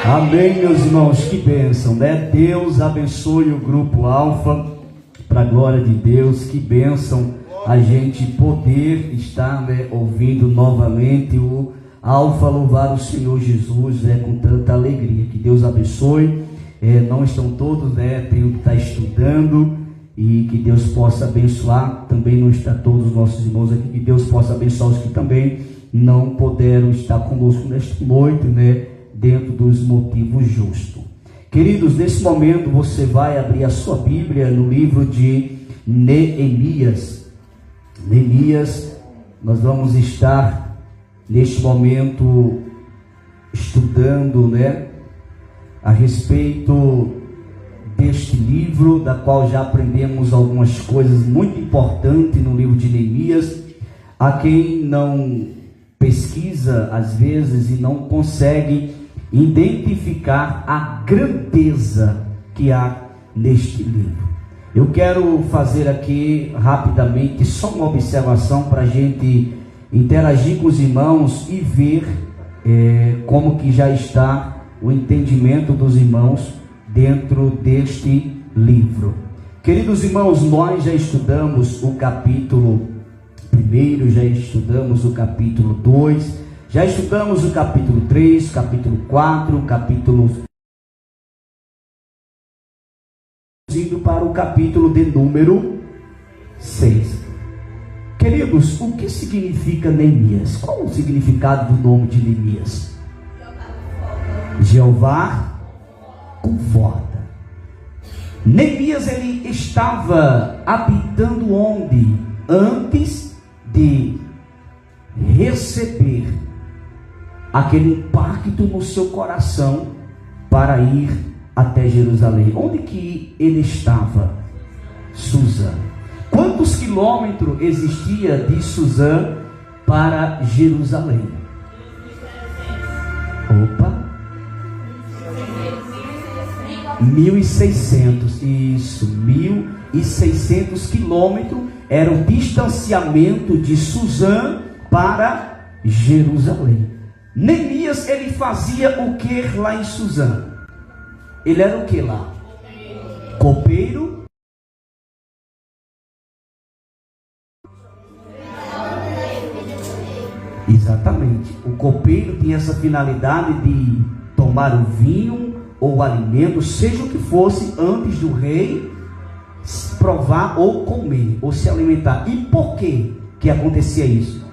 Amém, meus irmãos, que bênção, né? Deus abençoe o Grupo Alfa, para a glória de Deus, que bênção a gente poder estar, né, ouvindo novamente o Alfa louvar o Senhor Jesus, né, com tanta alegria. Que Deus abençoe. Não estão todos, né? Tem que estar estudando, e que Deus possa abençoar. Também não está todos os nossos irmãos aqui, que Deus possa abençoar os que também não puderam estar conosco nesta noite, né? Dentro dos motivos justos. Queridos, nesse momento você vai abrir a sua Bíblia no livro de Neemias. Neemias, nós vamos estar neste momento estudando, né, a respeito deste livro, da qual já aprendemos algumas coisas muito importantes no livro de Neemias. A quem não pesquisa às vezes e não consegue identificar a grandeza que há neste livro. Eu quero fazer aqui rapidamente só uma observação para a gente interagir com os irmãos e ver como que já está o entendimento dos irmãos dentro deste livro. Queridos irmãos, nós já estudamos o capítulo 1, já estudamos o capítulo 2, já estudamos o capítulo 3, capítulo 4, capítulo... indo para o capítulo de número 6. Queridos, o que significa Neemias? Qual o significado do nome de Neemias? Jeová conforta. Neemias, ele estava habitando onde? Antes de receber aquele impacto no seu coração para ir até Jerusalém. Onde que ele estava? Suzã. Quantos quilômetros existia de Suzã para Jerusalém? Opa! 1.600. Isso, 1.600 quilômetros era o distanciamento de Suzã para Jerusalém. Neemias, ele fazia o que lá em Suzã? Ele era o que lá? Copeiro. Exatamente. O copeiro tinha essa finalidade de tomar o vinho ou o alimento, seja o que fosse, antes do rei provar ou comer, ou se alimentar. E por que acontecia isso?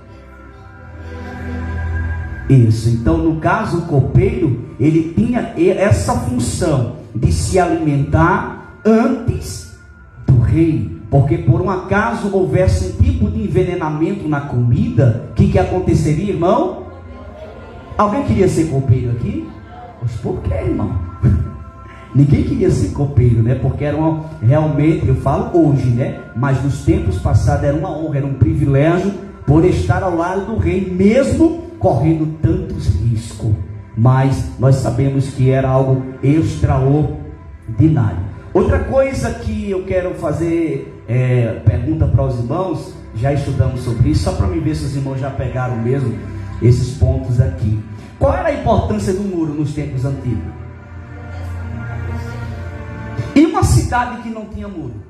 Isso, então no caso o copeiro, ele tinha essa função de se alimentar antes do rei, porque por um acaso houvesse um tipo de envenenamento na comida, o que aconteceria, irmão? Alguém queria ser copeiro aqui? Pois por que, irmão? Ninguém queria ser copeiro, né? Porque era realmente, eu falo hoje, né? Mas nos tempos passados era uma honra, era um privilégio por estar ao lado do rei, mesmo correndo tantos riscos. Mas nós sabemos que era algo extraordinário. Outra coisa que eu quero fazer, pergunta para os irmãos, já estudamos sobre isso, só para me ver se os irmãos já pegaram mesmo esses pontos aqui. Qual era a importância do muro nos tempos antigos? E uma cidade que não tinha muro?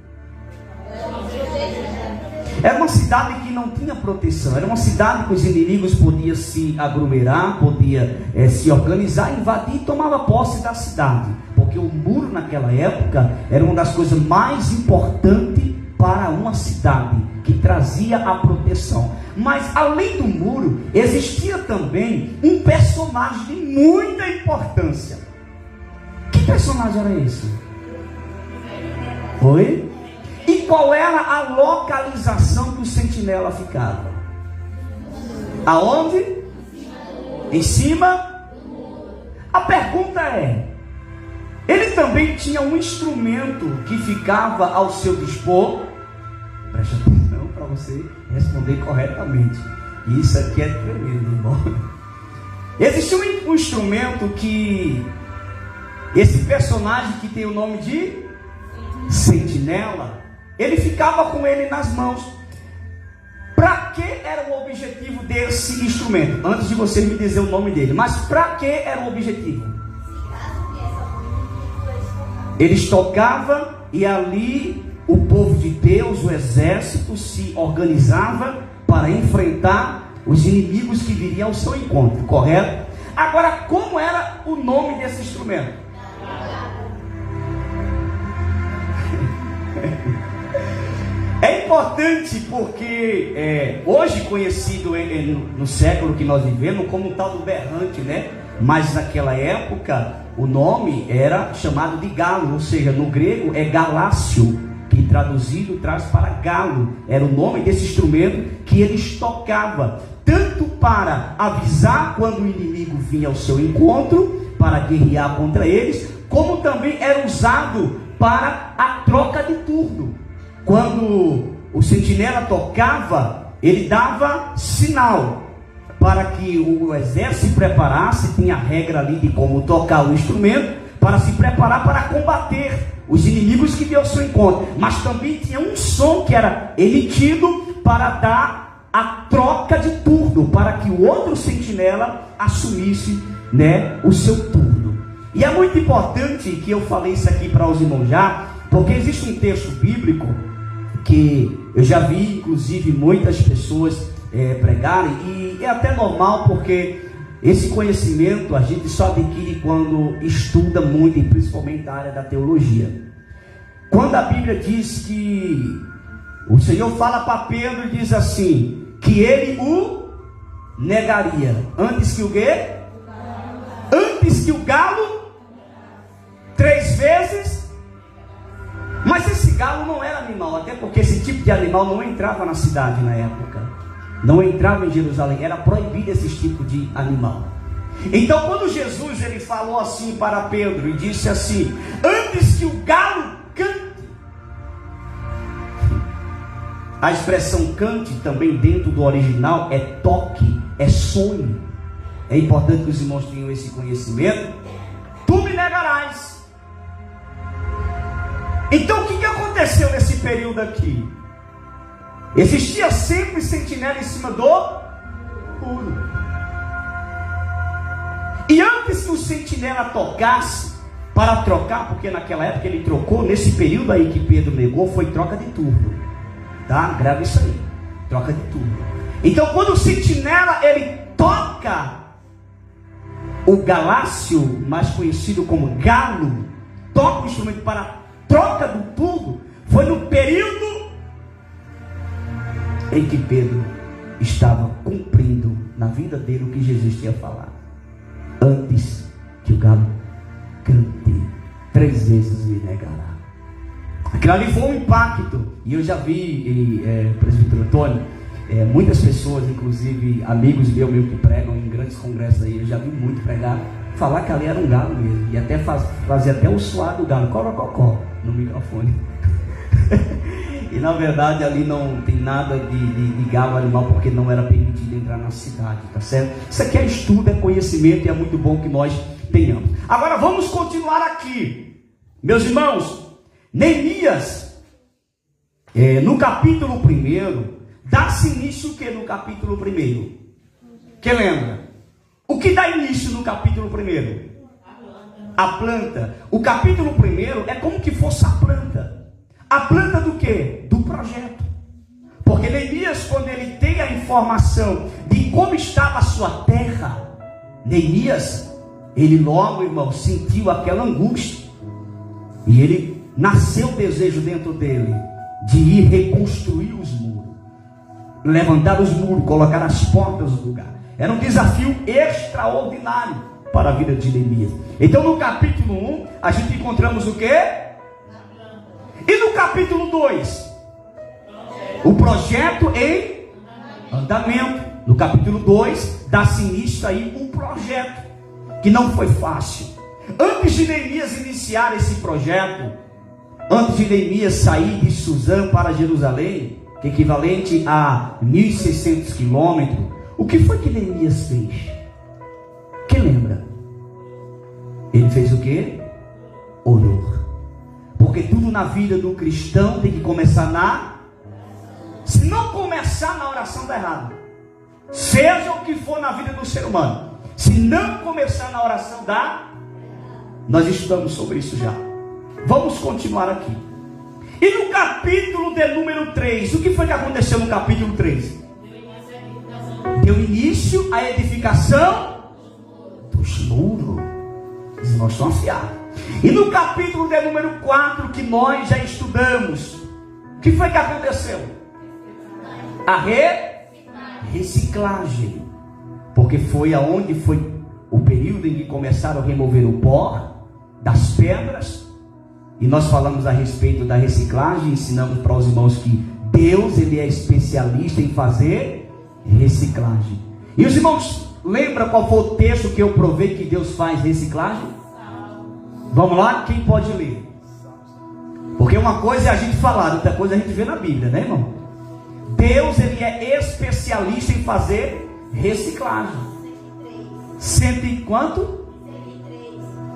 Era uma cidade que não tinha proteção. Era uma cidade que os inimigos podiam se aglomerar, podiam se organizar, invadir e tomava posse da cidade. Porque o muro naquela época era uma das coisas mais importantes para uma cidade, que trazia a proteção. Mas além do muro, existia também um personagem de muita importância. Que personagem era esse? Oi? E qual era a localização que o sentinela ficava? Aonde? Em cima? A pergunta é: ele também tinha um instrumento que ficava ao seu dispor? Preste atenção para você responder corretamente. Isso aqui é tremendo, irmão. Existia um instrumento que esse personagem que tem o nome de sentinela, ele ficava com ele nas mãos. Para que era o objetivo desse instrumento? Antes de você me dizer o nome dele, mas para que era o objetivo? Eles tocavam e ali o povo de Deus, o exército, se organizava para enfrentar os inimigos que viriam ao seu encontro, correto? Agora, como era o nome desse instrumento? É importante porque hoje conhecido no século que nós vivemos como o tal do berrante, né? Mas naquela época o nome era chamado de galo, ou seja, no grego é galácio, que traduzido traz para galo. Era o nome desse instrumento que eles tocavam, tanto para avisar quando o inimigo vinha ao seu encontro, para guerrear contra eles, como também era usado para a troca de turno. Quando o sentinela tocava, ele dava sinal para que o exército se preparasse. Tinha a regra ali de como tocar o instrumento, para se preparar para combater os inimigos que vinham ao seu encontro. Mas também tinha um som que era emitido para dar a troca de turno, para que o outro sentinela assumisse, né, o seu turno. E é muito importante que eu falei isso aqui para os irmãos já, porque existe um texto bíblico que eu já vi, inclusive, muitas pessoas pregarem, e é até normal, porque esse conhecimento a gente só adquire quando estuda muito, e principalmente na área da teologia. Quando a Bíblia diz que o Senhor fala para Pedro e diz assim, que ele o negaria, antes que o quê? Antes que o galo 3 vezes. Mas esse galo não era animal, até porque esse tipo de animal não entrava na cidade na época, não entrava em Jerusalém, era proibido esse tipo de animal. Então quando Jesus ele falou assim para Pedro e disse assim, antes que o galo cante, a expressão cante também dentro do original é toque, é sonho. É importante que os irmãos tenham esse conhecimento. Tu me negarás. Então o que aconteceu nesse período aqui? Existia sempre sentinela em cima do muro. E antes que o sentinela tocasse para trocar, porque naquela época ele trocou, nesse período aí que Pedro negou, foi troca de turno. Tá? Grava isso aí. Troca de turno. Então quando o sentinela ele toca o galácio, mais conhecido como galo, toca o instrumento para troca do turno, foi no período em que Pedro estava cumprindo na vida dele o que Jesus tinha falado. Antes que o galo cante, 3 vezes me negará. Aquilo ali foi um impacto. E eu já vi, presbítero Antônio, muitas pessoas, inclusive amigos meus que pregam em grandes congressos aí, eu já vi muito pregar, falar que ali era um galo mesmo, e até fazer até o suar do galo, corococó, no microfone. E na verdade ali não tem nada de galo animal, porque não era permitido entrar na cidade, tá certo? Isso aqui é estudo, é conhecimento, e é muito bom que nós tenhamos. Agora vamos continuar aqui, meus irmãos. Neemias, no capítulo 1, dá-se início o que no capítulo 1? Quem lembra? O que dá início no capítulo 1? A planta. O capítulo 1 é como que fosse a planta. A planta do que? Do projeto. Porque Neemias, quando ele tem a informação de como estava a sua terra, Neemias, ele logo, irmão, sentiu aquela angústia. E ele nasceu o desejo dentro dele de ir reconstruir os muros, levantar os muros, colocar as portas no lugar. Era um desafio extraordinário para a vida de Neemias. Então no capítulo 1 a gente encontramos o quê? E no capítulo 2, o projeto em andamento. No capítulo 2 dá-se início aí um projeto que não foi fácil. Antes de Neemias iniciar esse projeto, antes de Neemias sair de Suzã para Jerusalém, que é equivalente a 1.600 quilômetros, o que foi que Neemias fez? Quem lembra? Ele fez o quê? Orou. Porque tudo na vida do cristão tem que começar se não começar na oração, está errado. Seja o que for na vida do ser humano, se não começar na oração, dá. Nós estudamos sobre isso já. Vamos continuar aqui. E no capítulo de número 3, o que foi que aconteceu no capítulo 3? Deu início à edificação dos muros. Os irmãos estão afiados. E no capítulo de número 4, que nós já estudamos, o que foi que aconteceu? A reciclagem. Porque foi aonde foi o período em que começaram a remover o pó das pedras. E nós falamos a respeito da reciclagem, ensinamos para os irmãos que Deus, Ele é especialista em fazer reciclagem. E os irmãos, lembra qual foi o texto que eu provei que Deus faz reciclagem? Vamos lá, quem pode ler? Porque uma coisa é a gente falar, outra coisa é a gente ver na Bíblia, né, irmão? Deus, Ele é especialista em fazer reciclagem. 100 e quanto?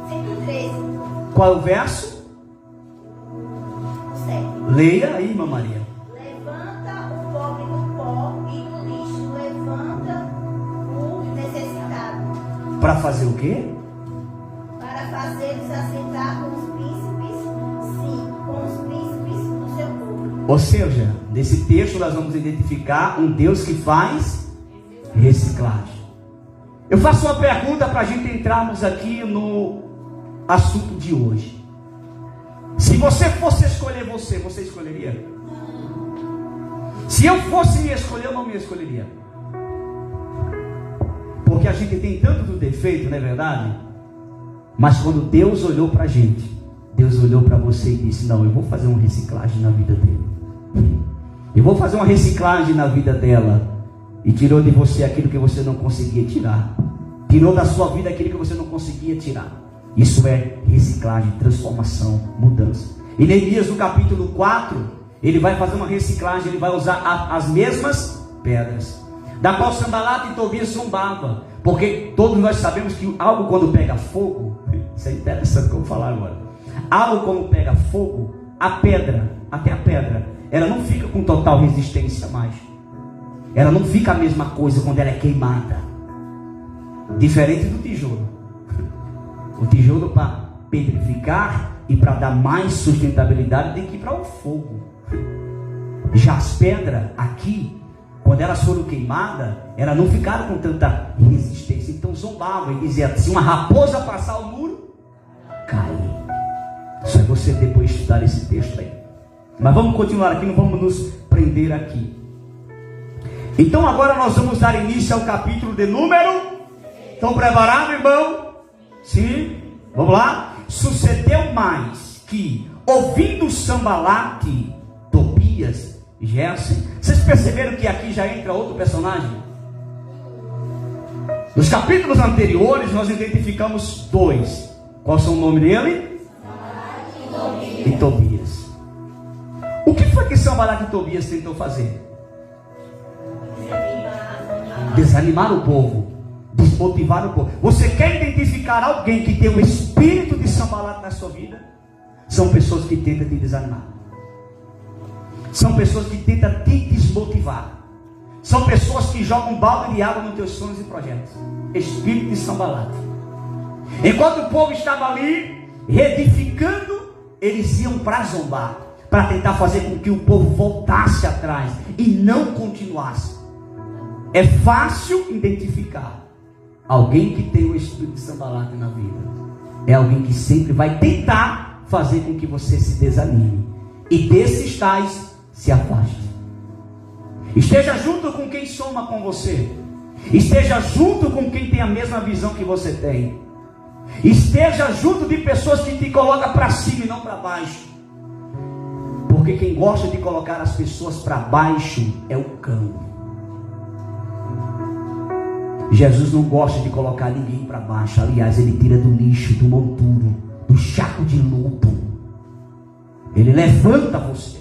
103. Qual é o verso? Leia aí, irmã Maria. Levanta o pobre do pó e do lixo, levanta o necessitado. Para fazer o quê? Para fazê-los assentar com os príncipes, sim, com os príncipes do seu povo. Ou seja, nesse texto nós vamos identificar um Deus que faz reciclagem. Eu faço uma pergunta para a gente entrarmos aqui no assunto de hoje. Se você fosse escolher você escolheria? Se eu fosse me escolher, eu não me escolheria. Porque a gente tem tanto do defeito, não é verdade? Mas quando Deus olhou para a gente, Deus olhou para você e disse: não, eu vou fazer uma reciclagem na vida dele. Eu vou fazer uma reciclagem na vida dela. E tirou de você aquilo que você não conseguia tirar. Tirou da sua vida aquilo que você não conseguia tirar. Isso é reciclagem, transformação, mudança. E Neemias, no capítulo 4, ele vai fazer uma reciclagem. Ele vai usar as mesmas pedras, da qual Sanbalate e Tobias zombavam. Porque todos nós sabemos que algo quando pega fogo, isso é interessante que eu vou falar agora. Algo quando pega fogo, a pedra, até a pedra, ela não fica com total resistência mais. Ela não fica a mesma coisa quando ela é queimada. Diferente do tijolo. O tijolo, para petrificar e para dar mais sustentabilidade, tem que ir para o fogo. Já as pedras aqui, quando elas foram queimadas, elas não ficaram com tanta resistência. Então zombavam e diziam: se uma raposa passar o muro, cai. Só é você depois estudar esse texto aí. Mas vamos continuar aqui, não vamos nos prender aqui. Então agora nós vamos dar início ao capítulo de número. Estão preparados, irmão? Sim? Vamos lá? Sucedeu mais que, ouvindo Sanbalate, Tobias, Gessem. Vocês perceberam que aqui já entra outro personagem? Nos capítulos anteriores nós identificamos dois. Qual são o nome dele? Sanbalate e Tobias. O que foi que Sanbalate e Tobias tentou fazer? Desanimar o povo, desmotivar o povo. Você quer identificar alguém que tem o espírito de Sanbalate na sua vida? São pessoas que tentam te desanimar. São pessoas que tentam te desmotivar. São pessoas que jogam um balde de água nos teus sonhos e projetos. Espírito de Sanbalate. Enquanto o povo estava ali reedificando, eles iam para zombar, para tentar fazer com que o povo voltasse atrás e não continuasse. É fácil identificar alguém que tem o espírito de Sanbalate na vida. É alguém que sempre vai tentar fazer com que você se desanime. E desses tais, se afaste. Esteja junto com quem soma com você. Esteja junto com quem tem a mesma visão que você tem. Esteja junto de pessoas que te colocam para cima e não para baixo. Porque quem gosta de colocar as pessoas para baixo é o cão. Jesus não gosta de colocar ninguém para baixo. Aliás, ele tira do lixo, do monturo, do chaco de luto. Ele levanta você.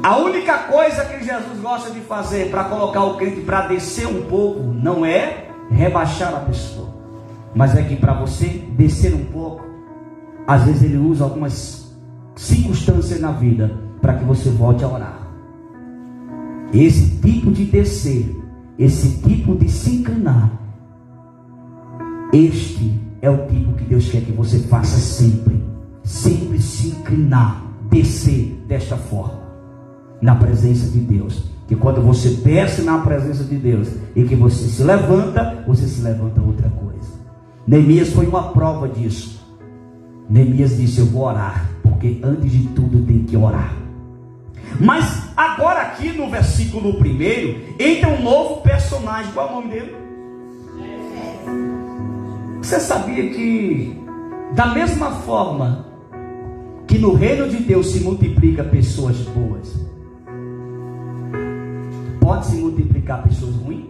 A única coisa que Jesus gosta de fazer para colocar o crente para descer um pouco, não é rebaixar a pessoa, mas é que para você descer um pouco, às vezes ele usa algumas circunstâncias na vida para que você volte a orar. Esse tipo de descer, esse tipo de se inclinar, este é o tipo que Deus quer que você faça sempre. Sempre se inclinar, descer desta forma, na presença de Deus. Que quando você desce na presença de Deus e que você se levanta outra coisa. Neemias foi uma prova disso. Neemias disse: eu vou orar, porque antes de tudo tem que orar. Mas agora aqui no versículo 1 entra um novo personagem. Qual é o nome dele? Você sabia que da mesma forma que no reino de Deus se multiplica pessoas boas, pode se multiplicar pessoas ruins?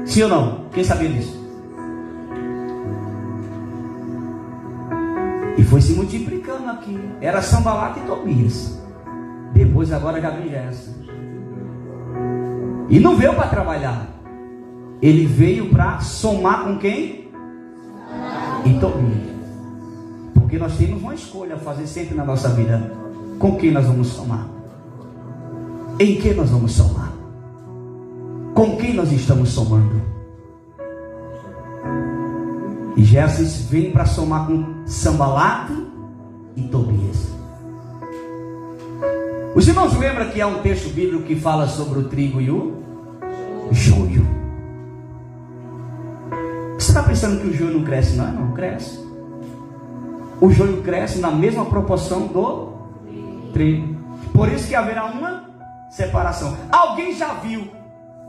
Sim ou não? Quem sabia disso? E foi se multiplicando aqui. Era Sanbalat e Tobias. Depois agora já vem Gerson. E não veio para trabalhar. Ele veio para somar com quem? E Tobias. Porque nós temos uma escolha a fazer sempre na nossa vida. Com quem nós vamos somar? Em que nós vamos somar? Com quem nós estamos somando? E Gerson vem para somar com Sanbalat e Tobias. Os irmãos lembram que há um texto bíblico que fala sobre o trigo e o joio? Você está pensando que o joio não cresce? Não, não cresce. O joio cresce na mesma proporção do trigo. Por isso que haverá uma separação. Alguém já viu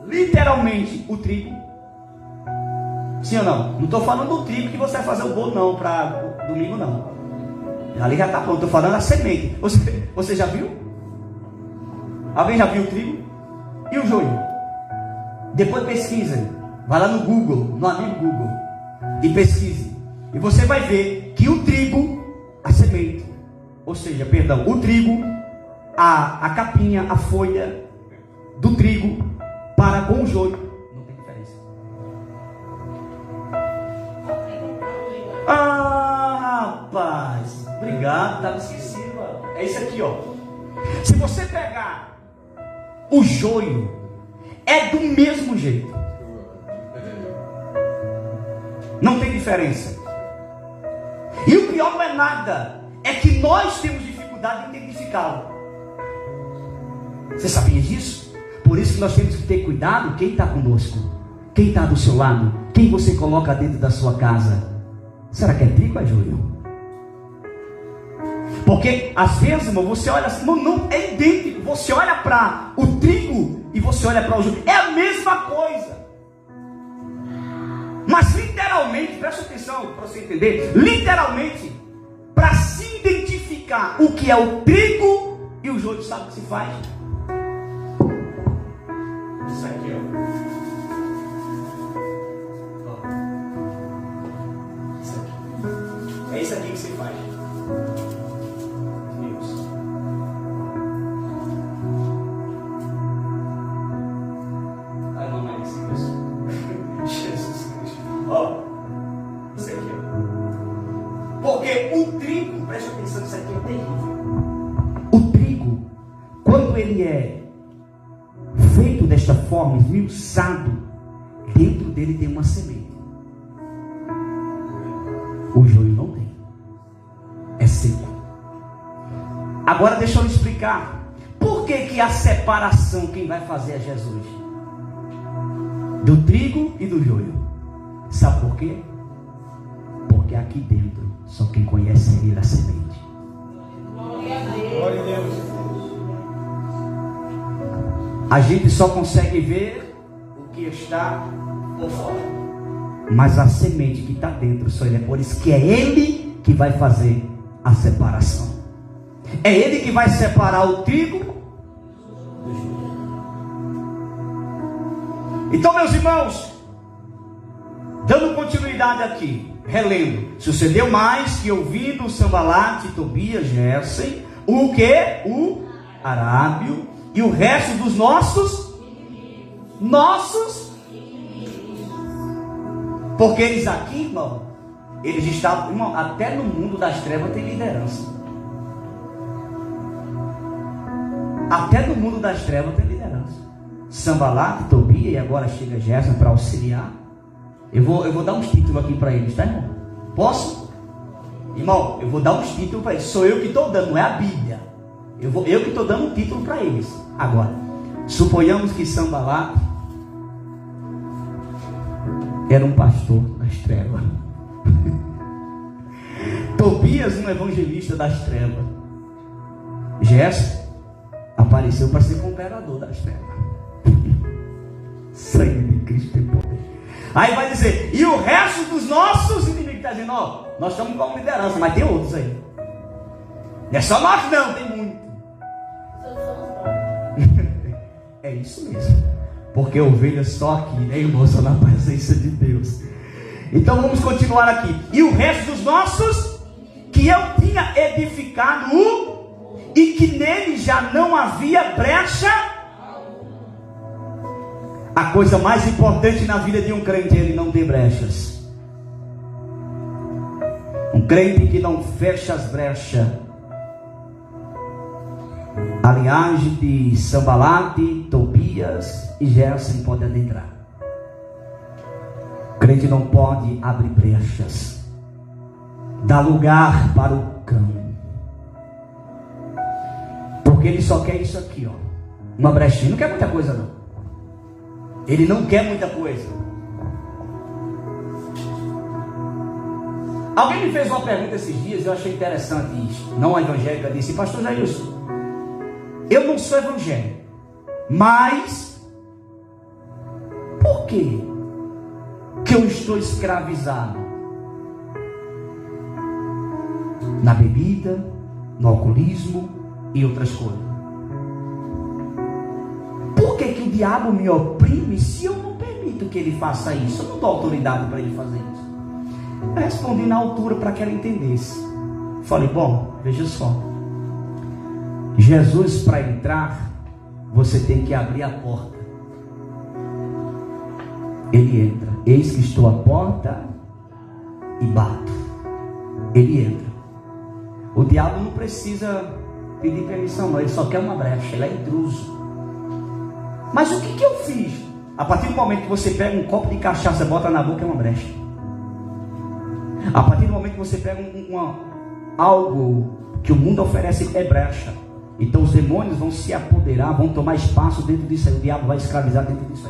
literalmente o trigo? Sim ou não? Não estou falando do trigo que você vai fazer o bolo não, para domingo não. Ali já está pronto, estou falando da semente. Você já viu? Alguém já viu o trigo? E o joio? Depois pesquisa. Vai lá no Google, no amigo Google, e pesquise. E você vai ver que o trigo, a semente, ou seja, perdão, o trigo, a capinha, a folha do trigo para com o joio, não tem diferença. Ah, rapaz, obrigado, estava esquecido. É isso aqui, ó. Se você pegar o joio, é do mesmo jeito. Não tem diferença. E o pior não é nada, é que nós temos dificuldade em identificá-lo. Você sabia disso? Por isso que nós temos que ter cuidado. Quem está conosco? Quem está do seu lado? Quem você coloca dentro da sua casa? Será que é trigo ou é joio? Porque às vezes, irmão, você olha assim, não é idêntico. Você olha para o trigo e você olha para o joio, é a mesma coisa. Mas literalmente, presta atenção para você entender, literalmente, para se identificar o que é o trigo e o joio, sabe o que se faz? Isso aqui, ó. Isso aqui. É isso aqui que se faz. Deus. Ai, mamãe, esse Deus. Jesus Cristo. Ó, isso aqui, ó. Porque o trigo, presta atenção, isso aqui é terrível. O trigo, quando ele é feito desta forma, esmiuçado, dentro dele tem uma semente. O joio não tem. É seco. Agora deixa eu lhe explicar. Por que a separação quem vai fazer é Jesus? Do trigo e do joio. Sabe por quê? Porque aqui dentro só quem conhece é ele, a semente. Glória a Deus. A gente só consegue ver o que está por fora. Mas a semente que está dentro só ele é. Por isso que é ele que vai fazer a separação. É ele que vai separar o trigo do joio. Então, meus irmãos, dando continuidade aqui, relendo, sucedeu mais que ouvindo Sanbalat, Tobias, Gerson, o que? O Arábio e o resto dos nossos porque eles aqui, irmão, eles estavam, irmão, até no mundo das trevas tem liderança. Até no mundo das trevas tem liderança. Sanbalat, Tobias, e agora chega Gerson para auxiliar. Eu vou dar uns títulos aqui para eles, tá, irmão? Posso? Irmão, eu vou dar uns títulos para eles. Sou eu que estou dando, não é a Bíblia. Eu que estou dando um título para eles. Agora, suponhamos que Sanbalat era um pastor das trevas. Tobias, um evangelista das trevas. Gerson apareceu para ser conquistador das trevas. Sangue de Cristo tem poder. Aí vai dizer, e o resto dos nossos inimigos está dizendo, ó, nós estamos com liderança, mas tem outros aí. Não é só nós não, tem muito. É isso mesmo. Porque ovelha só aqui, né, irmão? Só na presença de Deus. Então vamos continuar aqui. E o resto dos nossos, que eu tinha edificado, e que nele já não havia brecha. A coisa mais importante na vida de um crente é ele não ter brechas. Um crente que não fecha as brechas. A linhagem de Sanbalat, Tobias e Gerson pode adentrar. O crente não pode abrir brechas. Dá lugar para o cão. Porque ele só quer isso aqui, ó. Uma brechinha. Não quer muita coisa, não. Ele não quer muita coisa. Alguém me fez uma pergunta esses dias, eu achei interessante isso. Não a evangélica disse, pastor Jailson, eu não sou evangélico, mas por que eu estou escravizado? Na bebida, no alcoolismo e outras coisas. Por que o diabo me oprime se eu não permito que ele faça isso? Eu não dou autoridade para ele fazer isso. Eu respondi na altura para que ela entendesse. Falei, bom, veja só. Jesus, para entrar, você tem que abrir a porta. Ele entra. Eis que estou à porta e bato. Ele entra. O diabo não precisa pedir permissão, não. Ele só quer uma brecha. Ele é intruso. Mas o que eu fiz? A partir do momento que você pega um copo de cachaça e bota na boca, é uma brecha. A partir do momento que você pega algo que o mundo oferece, é brecha. Então os demônios vão se apoderar, vão tomar espaço dentro disso aí. O diabo vai escravizar dentro disso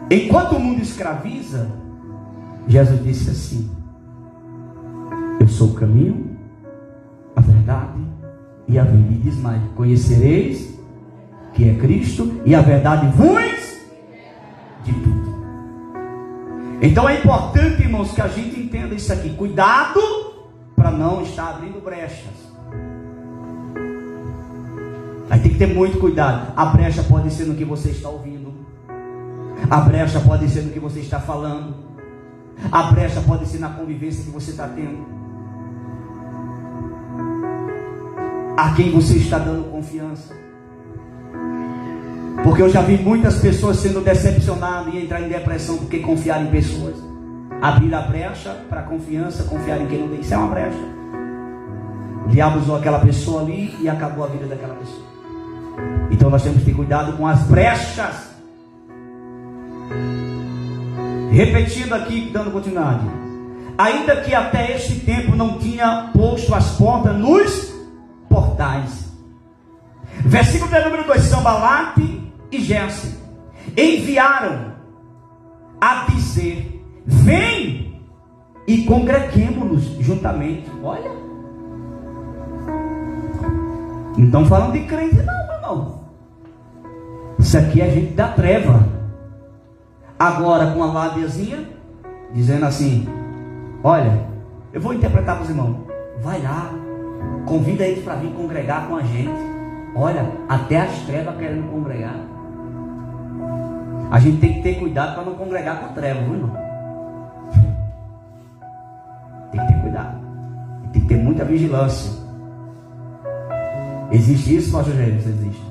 aí. Enquanto o mundo escraviza, Jesus disse assim: eu sou o caminho, a verdade e a vida. E diz mais: conhecereis que é Cristo, e a verdade vos de tudo. Então é importante, irmãos, que a gente entenda isso aqui. Cuidado para não estar abrindo brechas. Aí tem que ter muito cuidado. A brecha pode ser no que você está ouvindo. A brecha pode ser no que você está falando. A brecha pode ser na convivência que você está tendo. A quem você está dando confiança. Porque eu já vi muitas pessoas sendo decepcionadas e entrar em depressão porque confiaram em pessoas. Abrir a brecha para confiança, confiar em quem não tem. Isso é uma brecha. O diabo usou aquela pessoa ali e acabou a vida daquela pessoa. Então nós temos que ter cuidado com as brechas. Repetindo aqui, dando continuidade. Ainda que até este tempo não tinha posto as portas nos portais. Versículo de número 2. Sanbalat e Gerson enviaram a dizer: vem e congreguemos-nos juntamente. Olha, não estão falando de crente não, meu irmão. Isso aqui é gente da treva. Agora com a lábiazinha dizendo assim: olha, eu vou interpretar para os irmãos. Vai lá, convida eles para vir congregar com a gente. Olha, até as trevas querendo congregar. A gente tem que ter cuidado para não congregar com a treva, viu, irmão? Tem que ter cuidado. Tem que ter muita vigilância. Existe isso, pastor Jairus? Existe.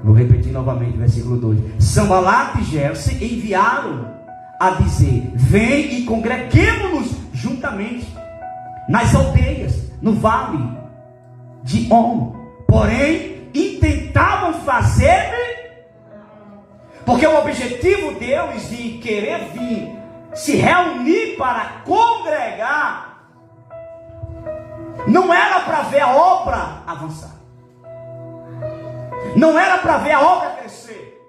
Vou repetir novamente o versículo 2. Sanbalat e Gerson enviaram a dizer: vem e congreguemos-nos juntamente nas aldeias, no vale de On. Porém, intentavam fazer. Porque o objetivo deles de querer vir se reunir para congregar não era para ver a obra avançar, não era para ver a obra crescer,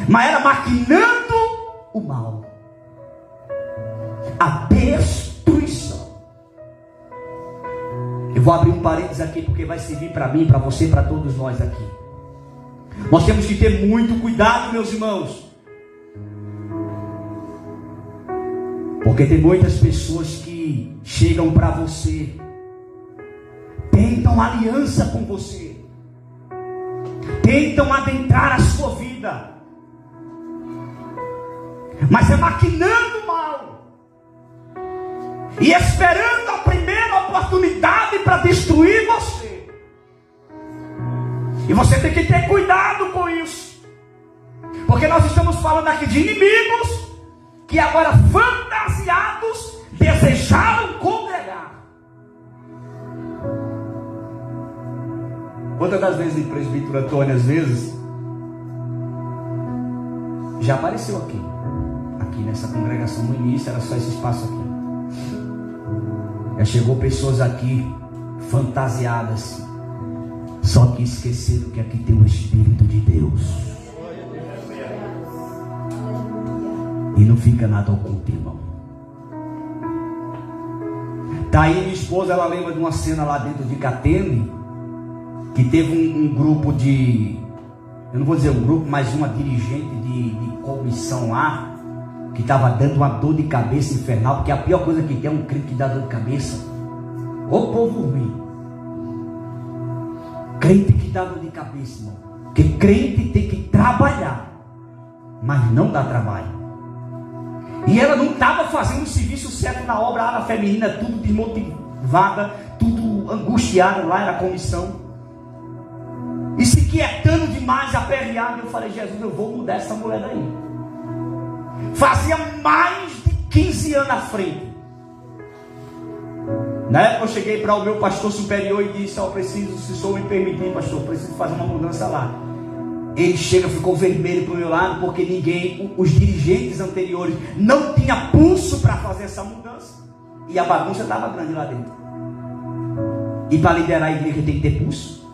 mas era maquinando o mal, a destruição. Eu vou abrir um parênteses aqui porque vai servir para mim, para você, para todos nós aqui. Nós temos que ter muito cuidado, meus irmãos, porque tem muitas pessoas que chegam para você, tentam aliança com você, tentam adentrar a sua vida, mas é maquinando mal e esperando a primeira oportunidade para destruir você. E você tem que ter cuidado com isso, porque nós estamos falando aqui de inimigos que agora, fantasiados, desejaram congregar. Quantas das vezes em presbítero Antônio, às vezes, já apareceu aqui nessa congregação. No início era só esse espaço aqui, já chegou pessoas aqui fantasiadas, só que esqueceram que aqui tem o Espírito de Deus e não fica nada oculto, irmão. Tá aí minha esposa, ela lembra de uma cena lá dentro de Catene, que teve um grupo de, eu não vou dizer um grupo, mas uma dirigente de comissão lá, que estava dando uma dor de cabeça infernal, porque a pior coisa que tem é um crente que dá dor de cabeça. Ô povo ruim, crente que dá dor de cabeça, irmão, porque crente tem que trabalhar, mas não dá trabalho. E ela não estava fazendo o serviço certo na obra, a área feminina, tudo desmotivada, tudo angustiada, lá era a comissão, e se quietando demais, aperreada. Eu falei, Jesus, eu vou mudar essa mulher daí. Fazia mais de 15 anos à frente. Na época eu cheguei para o meu pastor superior e disse, preciso, se o senhor me permitir, pastor, preciso fazer uma mudança lá. Ele chega, ficou vermelho para o meu lado, porque ninguém, os dirigentes anteriores, não tinha pulso para fazer essa mudança. E a bagunça estava grande lá dentro. E para liderar a igreja tem que ter pulso.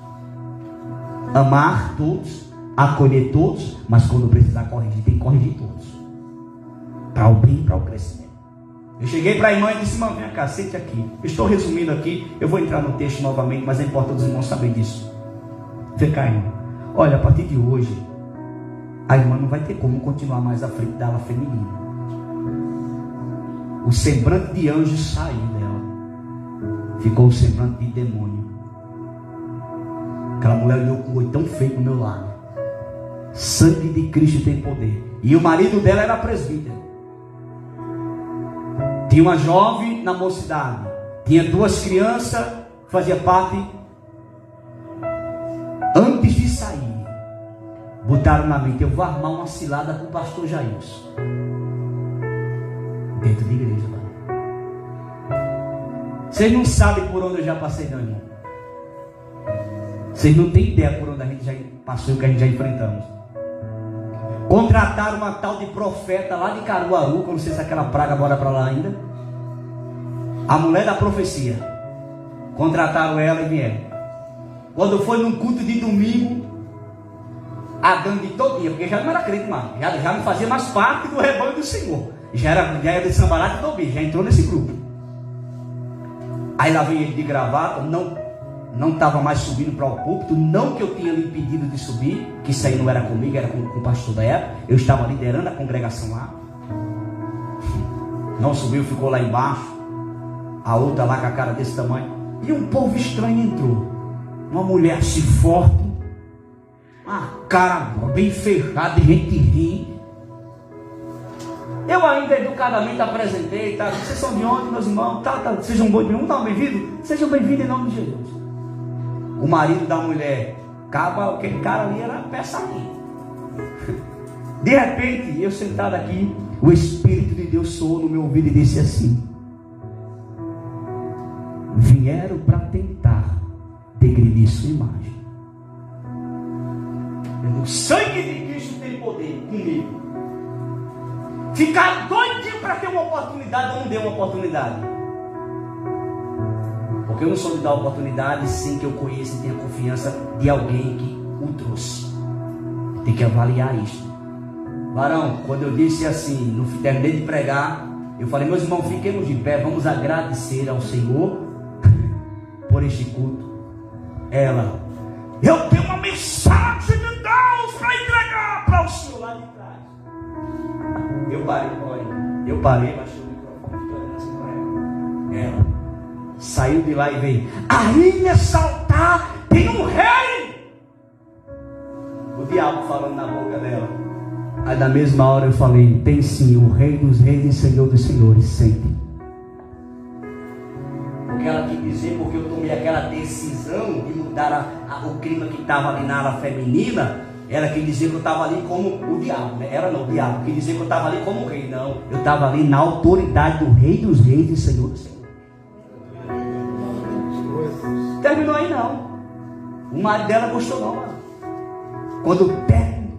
Amar todos, acolher todos, mas quando precisar corrigir, tem que corrigir todos. Para o bem e para o crescimento. Eu cheguei para a irmã e disse, irmã, vem cá, sente aqui. Eu estou resumindo aqui, eu vou entrar no texto novamente, mas é importante os irmãos saberem disso. Vem cá, irmã. Olha, a partir de hoje, a irmã não vai ter como continuar mais à frente da ala feminina. O semblante de anjo saiu dela. Ficou o semblante de demônio. Aquela mulher olhou com o olho tão feio do meu lado. Sangue de Cristo tem poder. E o marido dela era presbítero. Tinha uma jovem na mocidade. Tinha 2 crianças, fazia parte. Antes de sair, botaram na mente, eu vou armar uma cilada com o pastor Jailson. Dentro de igreja, mano. Vocês não sabem por onde eu já passei, não, irmão. Vocês não têm ideia por onde a gente já passou e o que a gente já enfrentamos. Contrataram uma tal de profeta lá de Caruaru, que eu não sei se aquela praga mora para lá ainda. A mulher da profecia. Contrataram ela e vieram. Quando foi num culto de domingo, a gangue todinha, porque já não era crente mais, já não fazia mais parte do rebanho do Senhor, já era de Sambará de Tobi, já entrou nesse grupo. Aí lá veio ele de gravata, não estava mais subindo para o púlpito, não que eu tinha lhe impedido de subir, que isso aí não era comigo, era com o pastor da época, eu estava liderando a congregação lá. Não subiu, ficou lá embaixo, a outra lá com a cara desse tamanho, e um povo estranho entrou. Uma mulher assim forte, uma cara bem fechada, de gente ri. Eu ainda educadamente apresentei, tá? Vocês são de onde, meus irmãos? Tá. Sejam bem-vindos, Sejam bem-vindos em nome de Jesus. O marido da mulher, aquele cara ali era peça ali. De repente, eu sentado aqui, o Espírito de Deus soou no meu ouvido e disse assim: vieram para tentar degredir sua imagem. O sangue de Cristo tem poder comigo. Ficar doidinho para ter uma oportunidade, eu não dei uma oportunidade. Porque eu não sou de dar oportunidade sem que eu conheça e tenha confiança de alguém que o trouxe. Tem que avaliar isso. Varão, quando eu disse assim, no terminei de pregar, eu falei, meus irmãos, fiquemos de pé, vamos agradecer ao Senhor por este culto. Ela, eu tenho uma mensagem de Deus para entregar para o Senhor lá de trás. Eu parei, baixei o microfone, falando assim para ela. Ela saiu de lá e veio, aí nesse altar tem um rei. O diabo falando na boca dela. Aí na mesma hora eu falei, tem sim, o rei dos reis e senhor dos senhores, sempre. Porque ela quis dizer, porque eu tomei aquela decisão de mudar o clima que estava ali na ala feminina, ela quis dizer que eu estava ali como o diabo, né? Ela não, o diabo, quis dizer que eu estava ali como o rei, não. Eu estava ali na autoridade do rei dos reis e senhor dos senhores. Terminou aí não. O marido dela gostou não, mano. Quando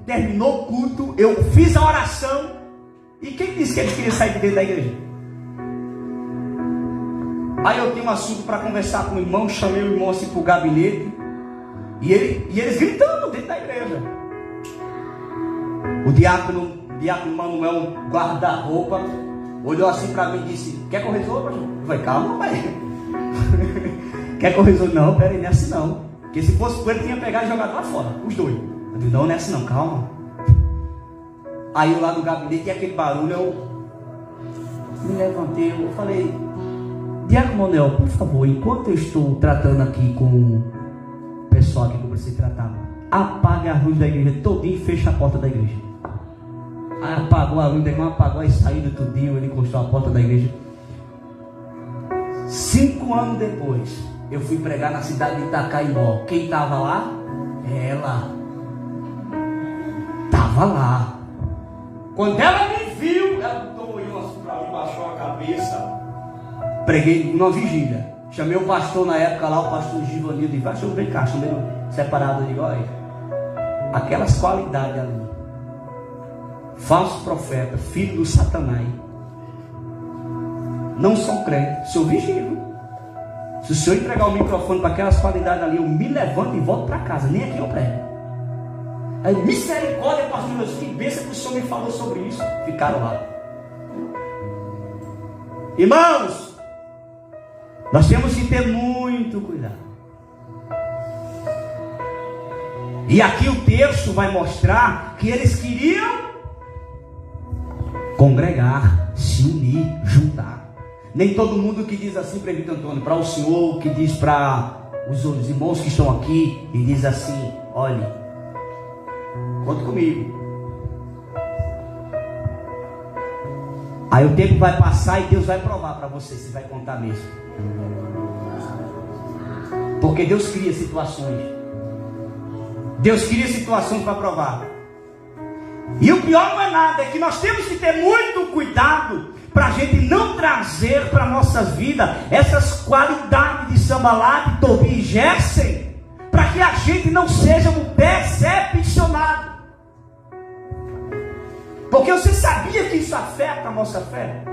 terminou o culto, eu fiz a oração. E quem disse que eles queriam sair de dentro da igreja? Aí eu tinha um assunto para conversar com o irmão, chamei o irmão assim para o gabinete. E eles gritando dentro da igreja. O diácono Manuel, guarda-roupa, olhou assim para mim e disse, quer que eu resolva? Eu falei, calma, pai. Quer que eu resolva? Não, peraí, não é assim não. Porque se fosse por ele, tinha pegado e jogado lá fora, os dois. Eu disse, não é assim não, calma. Aí eu lá no gabinete, e aquele barulho, eu me levantei, eu falei, diácono Manuel, por favor, enquanto eu estou tratando aqui com o pessoal aqui que eu preciso tratar, apague a luz da igreja todinho e fecha a porta da igreja. Aí apagou a luz da igreja, apagou a saída tudinho, ele encostou a porta da igreja. 5 anos depois, eu fui pregar na cidade de Itacaimbó. Quem estava lá? Ela. Estava lá. Quando ela me viu, ela botou o olho assim para mim, baixou a cabeça. Preguei numa vigília. Chamei o pastor na época lá, o pastor Givanildo, e disse, pastor, vem cá, chamei separado ali, olha. Aquelas qualidades ali. Falso profeta, filho do Satanás. Não são crentes, sou vigílio. Se o senhor entregar o microfone para aquelas qualidades ali, eu me levanto e volto para casa, nem aqui eu prego. Aí, misericórdia, pastor, Deus, que bênção que o senhor me falou sobre isso. Ficaram lá. Irmãos, nós temos que ter muito cuidado. E aqui o texto vai mostrar que eles queriam congregar, se unir, juntar. Nem todo mundo que diz assim, presbítero Antônio, para o senhor, que diz para os outros irmãos que estão aqui, e diz assim, olhe, conta comigo. Aí o tempo vai passar e Deus vai provar para você se vai contar mesmo. Porque Deus cria situações. Deus cria situações para provar. E o pior não é nada, é que nós temos que ter muito cuidado para a gente não trazer para a nossa vida essas qualidades de Sambalat, Tobi e Gersem, para que a gente não seja um decepcionado. Porque você sabia que isso afeta a nossa fé?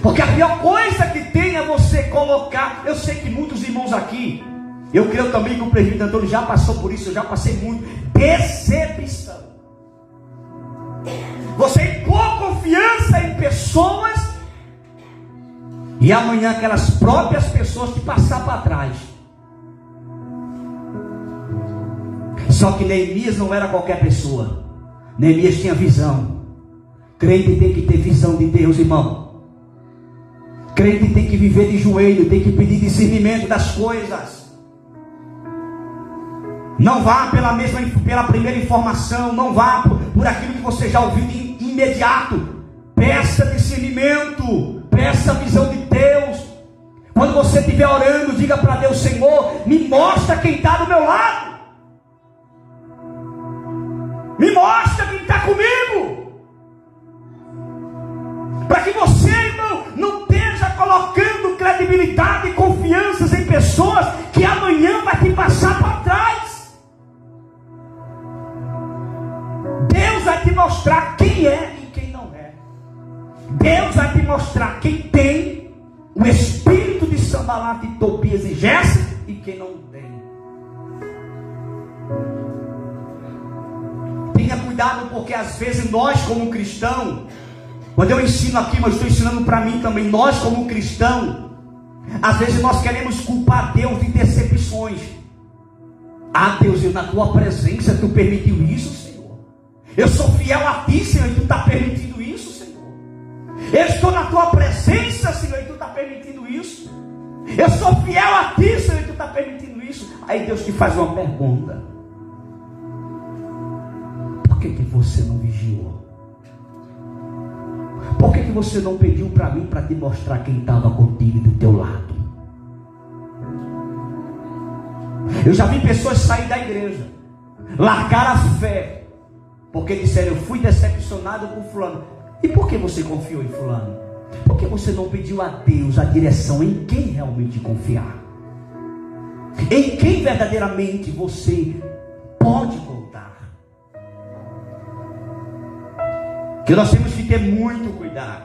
Porque a pior coisa que tem é você colocar, eu sei que muitos irmãos aqui, eu creio também que o presbítero Antônio já passou por isso, eu já passei muito, decepção. Você impor confiança em pessoas e amanhã aquelas próprias pessoas te passar para trás. Só que Neemias não era qualquer pessoa. Neemias tinha visão. Crente tem que ter visão de Deus, irmão. Crente tem que viver de joelho, tem que pedir discernimento das coisas. Não vá pela primeira informação, não vá por aquilo que você já ouviu de imediato. Peça discernimento, peça visão de Deus. Quando você estiver orando, diga para Deus, Senhor, me mostra quem está do meu lado. Me mostra quem está comigo. Para que você, irmão, não esteja colocando credibilidade e confianças em pessoas que amanhã vai te passar para trás. mostrar quem é e quem não é. Deus vai te mostrar quem tem o espírito de Sanbalat, de Tobias e Gésem e quem não tem. Tenha cuidado, porque às vezes nós como cristão, quando eu ensino aqui, mas estou ensinando para mim também, nós como cristão, às vezes nós queremos culpar Deus de decepções. Ah, Deus, eu na tua presença, tu permitiu isso, Senhor. Eu sou fiel a ti, Senhor, e tu está permitindo isso, Senhor. Eu estou na tua presença, Senhor, e tu está permitindo isso. Eu sou fiel a ti, Senhor, e tu está permitindo isso. Aí Deus te faz uma pergunta: por que você não vigiou? Por que você não pediu para mim, para te mostrar quem estava contigo e do teu lado? Eu já vi pessoas sair da igreja, largar a fé, porque disseram: eu fui decepcionado com fulano. E por que você confiou em fulano? Porque você não pediu a Deus a direção em quem realmente confiar, em quem verdadeiramente você pode contar. Que nós temos que ter muito cuidado.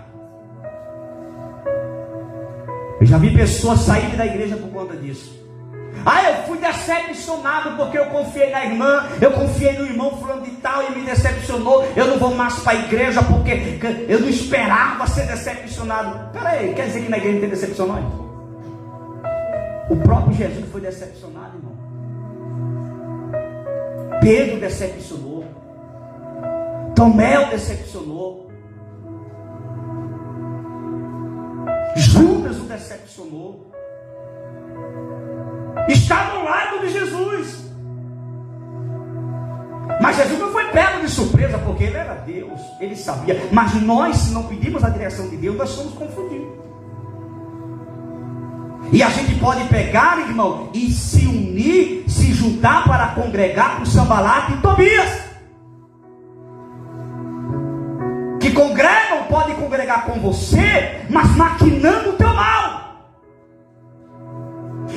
Eu já vi pessoas saírem da igreja por conta disso. Ah, eu fui decepcionado porque eu confiei na irmã, eu confiei no irmão fulano de tal e me decepcionou. Eu não vou mais para a igreja porque eu não esperava ser decepcionado. Peraí, quer dizer que na igreja não tem decepcionões? O próprio Jesus foi decepcionado, irmão. Pedro decepcionou. Tomé o decepcionou. Judas o decepcionou. Está no lado de Jesus. Mas Jesus não foi pego de surpresa, porque ele era Deus, ele sabia. Mas nós, se não pedimos a direção de Deus, nós somos confundidos. E a gente pode pegar, irmão, e se unir, se juntar para congregar com Sanbalat e Tobias, que congregam, podem congregar com você, mas maquinando o teu mal.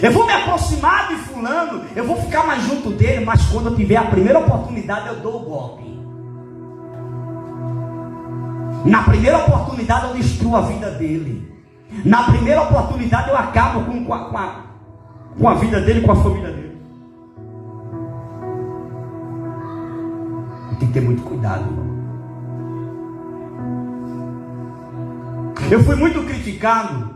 Eu vou me aproximar de fulano, eu vou ficar mais junto dele, mas quando eu tiver a primeira oportunidade, eu dou o golpe. Na primeira oportunidade, eu destruo a vida dele. Na primeira oportunidade, eu acabo com a vida dele, com a família dele. Tem que ter muito cuidado, irmão. Eu fui muito criticado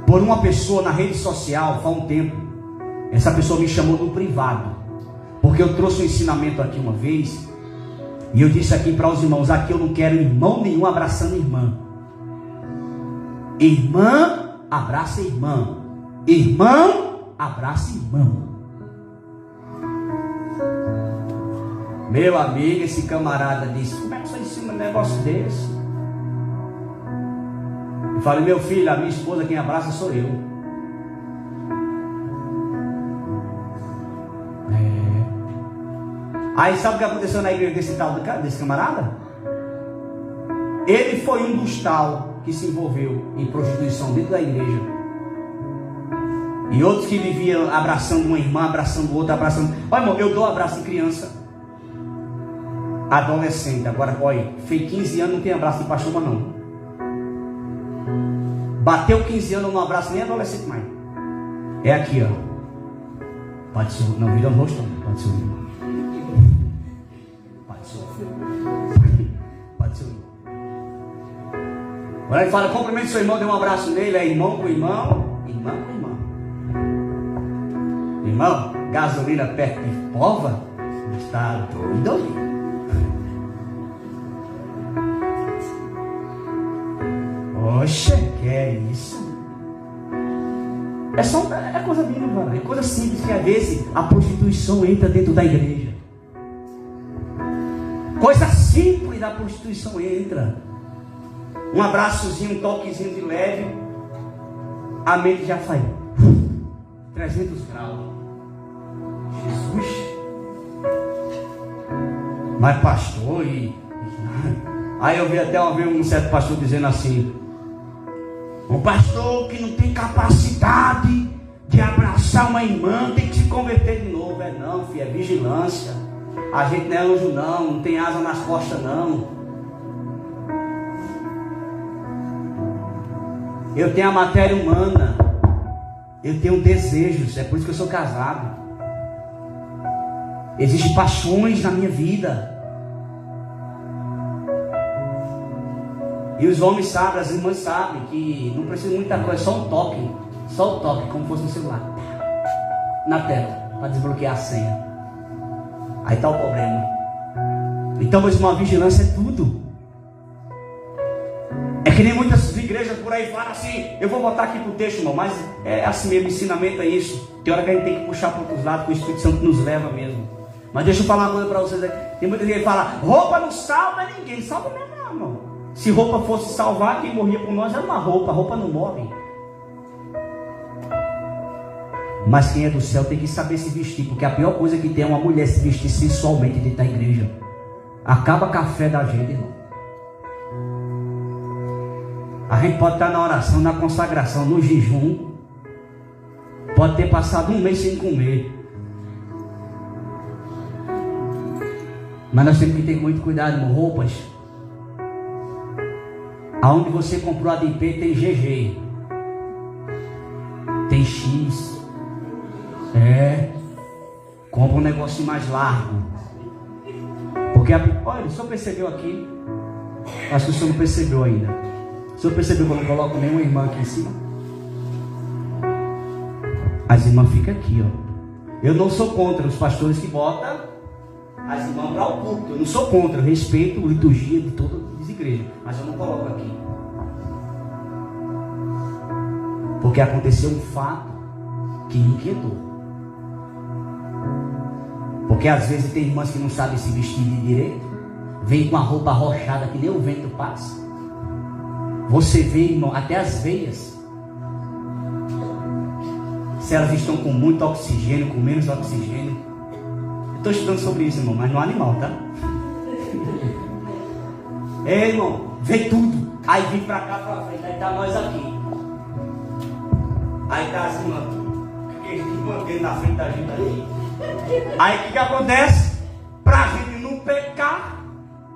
por uma pessoa na rede social faz um tempo. Essa pessoa me chamou no privado, porque eu trouxe um ensinamento aqui uma vez, e eu disse aqui para os irmãos: aqui eu não quero irmão nenhum abraçando irmã. Irmã abraça irmã, irmão abraça irmão. Meu amigo, esse camarada disse: como é que você ensina um negócio desse? Eu falei: meu filho, a minha esposa quem abraça sou eu. Aí sabe o que aconteceu na igreja desse camarada? Ele foi um dos tal que se envolveu em prostituição dentro da igreja. E outros que viviam abraçando uma irmã, abraçando outra, abraçando. Olha, irmão, eu dou abraço em criança, adolescente. Agora, olha, fez 15 anos, não tem abraço de pastor, não. Bateu 15 anos, não abraço nem adolescente mais. É aqui, ó. Pode ser, não vira o rosto, não. Pode ser o irmão. Pode ser o filho. Pode ser o irmão. Agora ele fala: cumprimente seu irmão, dê um abraço nele. É irmão com irmão, irmã com irmão. Irmão, gasolina perto de pova, está doido ali. Oxe, que é isso? É coisa mínima, é coisa simples, que às vezes a prostituição entra dentro da igreja. Coisa simples da prostituição entra. Um abraçozinho, um toquezinho de leve, a mente já faz 300 graus. Jesus. Mas pastor, aí eu vi até uma vez um certo pastor dizendo assim: um pastor que não tem capacidade de abraçar uma irmã tem que se converter de novo. Não, filho, é vigilância. A gente não é anjo não, não tem asa nas costas não. Eu tenho a matéria humana. Eu tenho desejos, é por isso que eu sou casado. Existem paixões na minha vida. E os homens sabem, as irmãs sabem que não precisa de muita coisa, só um toque. Só o toque, como fosse no celular. Na tela, para desbloquear a senha. Aí está o problema. Então, mas uma vigilância é tudo. É que nem muitas igrejas por aí falam assim. Eu vou botar aqui pro texto, irmão, mas é assim mesmo, ensinamento é isso. Tem hora que a gente tem que puxar para outros lados, que o Espírito Santo nos leva mesmo. Mas deixa eu falar uma coisa para vocês aqui. Tem muita gente que fala, roupa não salva ninguém. Salva mesmo não, irmão. Se roupa fosse salvar, quem morria por nós era uma roupa. A roupa não morre. Mas quem é do céu tem que saber se vestir. Porque a pior coisa que tem é uma mulher se vestir sensualmente dentro da igreja. Acaba com a fé da gente, irmão. A gente pode estar na oração, na consagração, no jejum. Pode ter passado um mês sem comer. Mas nós temos que ter muito cuidado, irmão. Roupas. Aonde você comprou a DP tem GG. Tem X. Compra um negócio mais largo. Porque olha, o senhor percebeu aqui? Acho que o senhor não percebeu ainda. O senhor percebeu que eu não coloco nenhuma irmã aqui em cima? As irmãs ficam aqui, ó. Eu não sou contra os pastores que botam as irmãs para o culto. Eu não sou contra, eu respeito a liturgia de todas as igrejas. Mas eu não coloco aqui. Porque aconteceu um fato que me inquietou. Porque às vezes tem irmãs que não sabem se vestir de direito. Vem com a roupa arrochada que nem o vento passa. Você vê, irmão, até as veias. Se elas estão com muito oxigênio, com menos oxigênio. Eu estou estudando sobre isso, irmão, mas no animal, tá? Irmão, vê tudo. Aí vem pra cá, pra frente, aí tá nós aqui. Aí tá as irmãs, que mantendo na frente da gente aí. Aí o que acontece? Pra gente não pecar,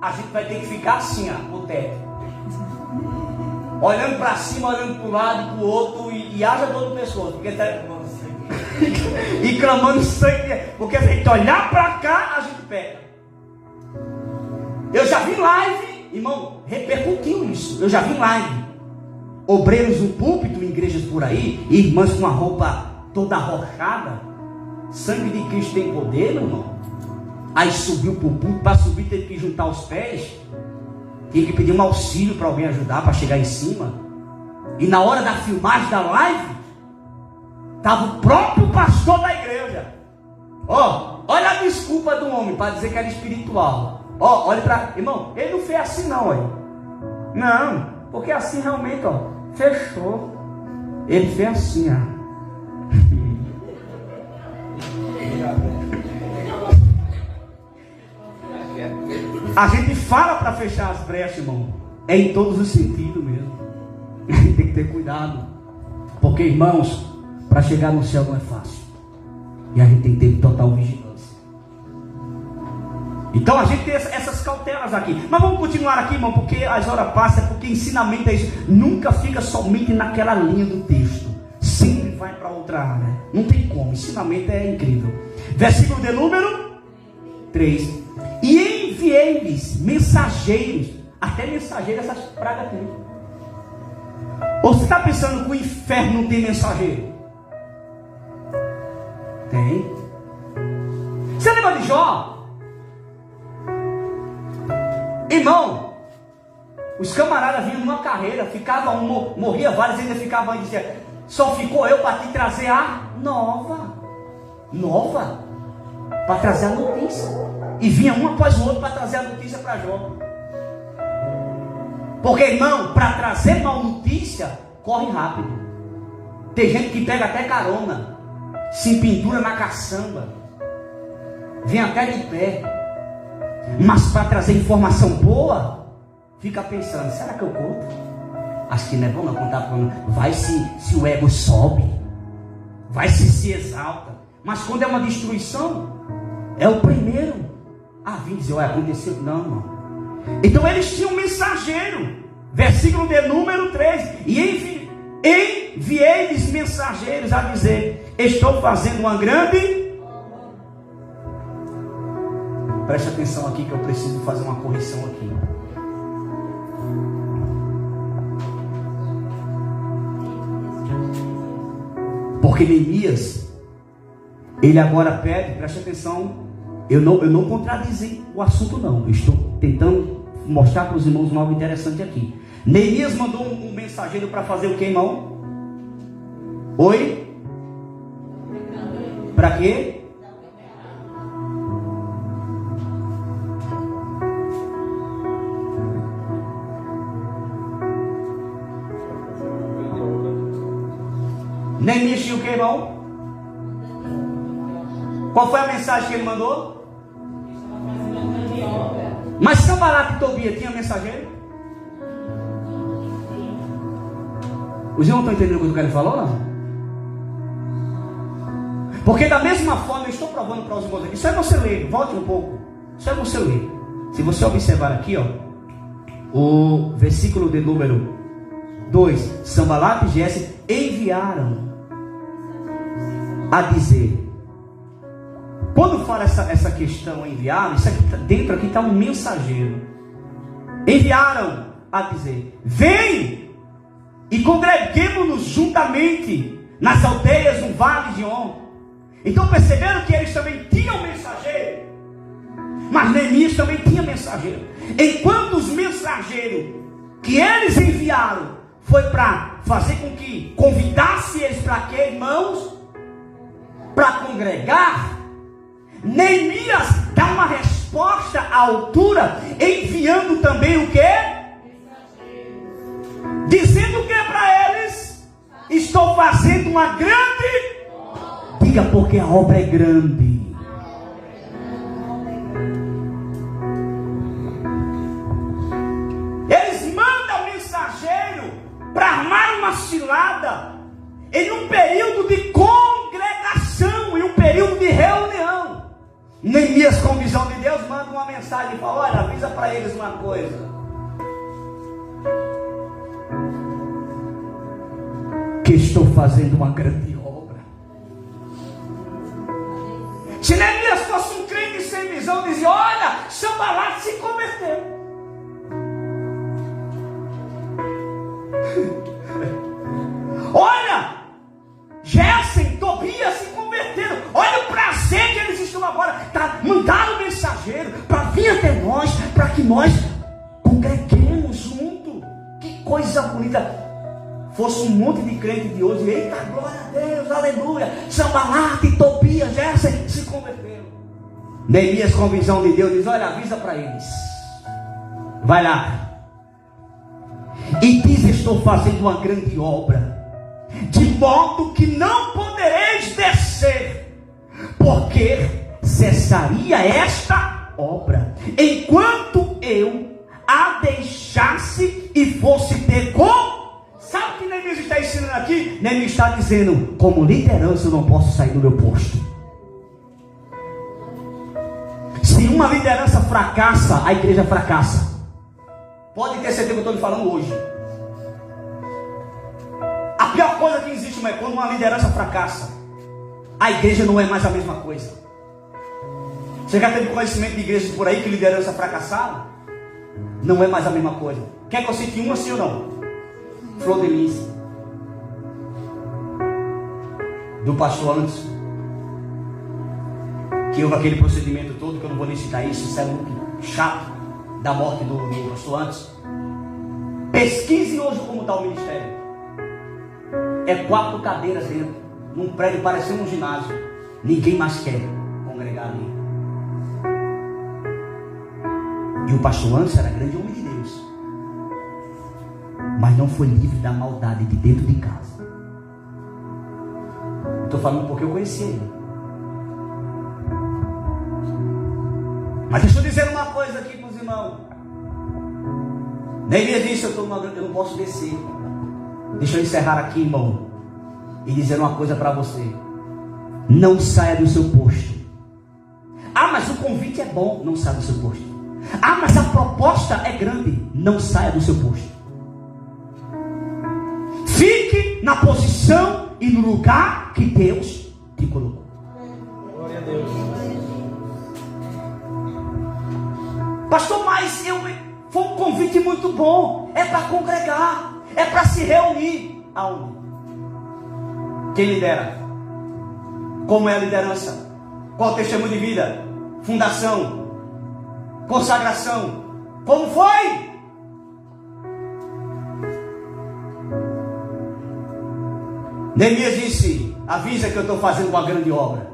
a gente vai ter que ficar assim, ó, no teto. Olhando para cima, olhando para o lado e para o outro, e haja dor no pescoço, porque tá e clamando sangue, porque se a gente olhar para cá, a gente peca. Eu já vi live, irmão, repercutiu isso. Eu já vi live, obreiros no púlpito, em igrejas por aí, irmãs com uma roupa toda arrochada. Sangue de Cristo tem poder, meu irmão. Aí subiu para o púlpito, para subir teve que juntar os pés. Tinha que pedir um auxílio para alguém ajudar para chegar em cima. E na hora da filmagem da live, estava o próprio pastor da igreja. Olha a desculpa do homem para dizer que era espiritual. Olha para... Irmão, ele não fez assim não, olha. Não, porque assim realmente, fechou. Ele fez assim, ó. A gente fala para fechar as brechas, irmão. É em todos os sentidos mesmo. A gente tem que ter cuidado. Porque, irmãos, para chegar no céu não é fácil. E a gente tem que ter total vigilância. Então a gente tem essas cautelas aqui. Mas vamos continuar aqui, irmão, porque as horas passam, porque ensinamento é isso. Nunca fica somente naquela linha do texto. Sempre vai para outra área. Não tem como. Ensinamento é incrível. Versículo de número 3. E enviei-lhes mensageiros. Até mensageiro essas pragas tem. Ou você está pensando que o inferno não tem mensageiro? Tem. Você lembra de Jó? Irmão, os camaradas vinham numa carreira, ficava um, morria vários, ainda ficava e dizia: só ficou eu para te trazer a nova, para trazer a notícia. E vinha um após o outro para trazer a notícia para Jó. Porque, irmão, para trazer mal notícia, corre rápido. Tem gente que pega até carona, se pendura na caçamba, vem até de pé. Mas para trazer informação boa, fica pensando: será que eu conto? Acho que não é bom não contar para não. Vai se o ego sobe, vai se exalta. Mas quando é uma destruição, é o primeiro vim dizer, olha, aconteceu. Não, irmão. Então eles tinham um mensageiro. Versículo de número 3. E enviei-lhes mensageiros a dizer: estou fazendo uma grande... Preste atenção aqui que eu preciso fazer uma correção aqui. Porque Neemias, ele agora pede, preste atenção, eu não contradizi o assunto não, eu estou tentando mostrar para os irmãos algo interessante aqui. Neemias mandou um mensageiro para fazer o que, irmão? Oi? Para quê? Neemias tinha o que, irmão? Qual foi a mensagem que ele mandou? Mas Sanbalat e Tobia tinha mensageiro? Os irmãos estão entendendo o que eu quero falar ou não? Porque da mesma forma, eu estou provando para os irmãos aqui. Isso é você ler, volte um pouco. Isso é você ler. Se você observar aqui, ó, o versículo de número 2: Sanbalat e Gésem enviaram a dizer. Quando fala essa questão enviaram, isso aqui, dentro aqui está um mensageiro. Enviaram a dizer: vem e congreguemos-nos juntamente nas aldeias no vale de On. Então perceberam que eles também tinham mensageiro, mas Neemias também tinha mensageiro. Enquanto os mensageiros que eles enviaram foi para fazer com que convidasse eles para quê, irmãos? Para congregar, Neemias dá uma resposta à altura, enviando também o quê? Dizendo o que para eles? Estou fazendo uma grande... Diga, porque a obra é grande. Eles mandam mensageiro para armar uma cilada em um período de congregação, em um período de reunião. Neemias, com visão de Deus, manda uma mensagem e fala: olha, avisa para eles uma coisa, que estou fazendo uma grande obra. Se Neemias fosse um crente sem visão, dizia: olha, Sanbalat se converteu. Olha, Gésem, Tobias se converteram. Olha o prazer que eles estão agora. Mandaram um mensageiro para vir até nós, para que nós congreguemos junto. Que coisa bonita. Fosse um monte de crente de hoje: eita, glória a Deus, aleluia, Sanbalat e Tobias, Gésem se converteram. Neemias, com visão de Deus, diz: olha, avisa para eles, vai lá e diz: estou fazendo uma grande obra, de modo que não podereis descer, porque cessaria esta obra, enquanto eu a deixasse e fosse ter com... Sabe o que Neemias está ensinando aqui? Neemias está dizendo: como liderança eu não posso sair do meu posto. Se uma liderança fracassa, a igreja fracassa. Pode ter certeza que eu estou lhe falando hoje. A pior coisa que existe é quando uma liderança fracassa, a igreja não é mais a mesma coisa. Você já teve conhecimento de igrejas por aí que liderança fracassaram? Não é mais a mesma coisa. Quer que eu cite uma, sim ou não? Flor de Lis, do pastor antes, que houve aquele procedimento todo, que eu não vou nem citar isso é muito chato, da morte do pastor antes. Pesquise hoje como está o ministério. É 4 cadeiras dentro, num prédio parecendo um ginásio. Ninguém mais quer congregar ali. E o pastor antes era grande homem de Deus, mas não foi livre da maldade de dentro de casa. Estou falando porque eu conheci ele. Mas deixa eu dizer uma coisa aqui para os irmãos. Neemias disse: eu não posso descer. Deixa eu encerrar aqui, irmão, e dizer uma coisa para você: não saia do seu posto Ah, mas o convite é bom. Não saia do seu posto. Ah, mas a proposta é grande. Não saia do seu posto. Fique na posição e no lugar que Deus te colocou. Glória a Deus. Pastor, mas foi um convite muito bom. É para congregar. É para se reunir. Aonde? Quem lidera? Como é a liderança? Qual o testemunho de vida? Fundação? Consagração? Como foi? Neemias disse: avisa que eu estou fazendo uma grande obra.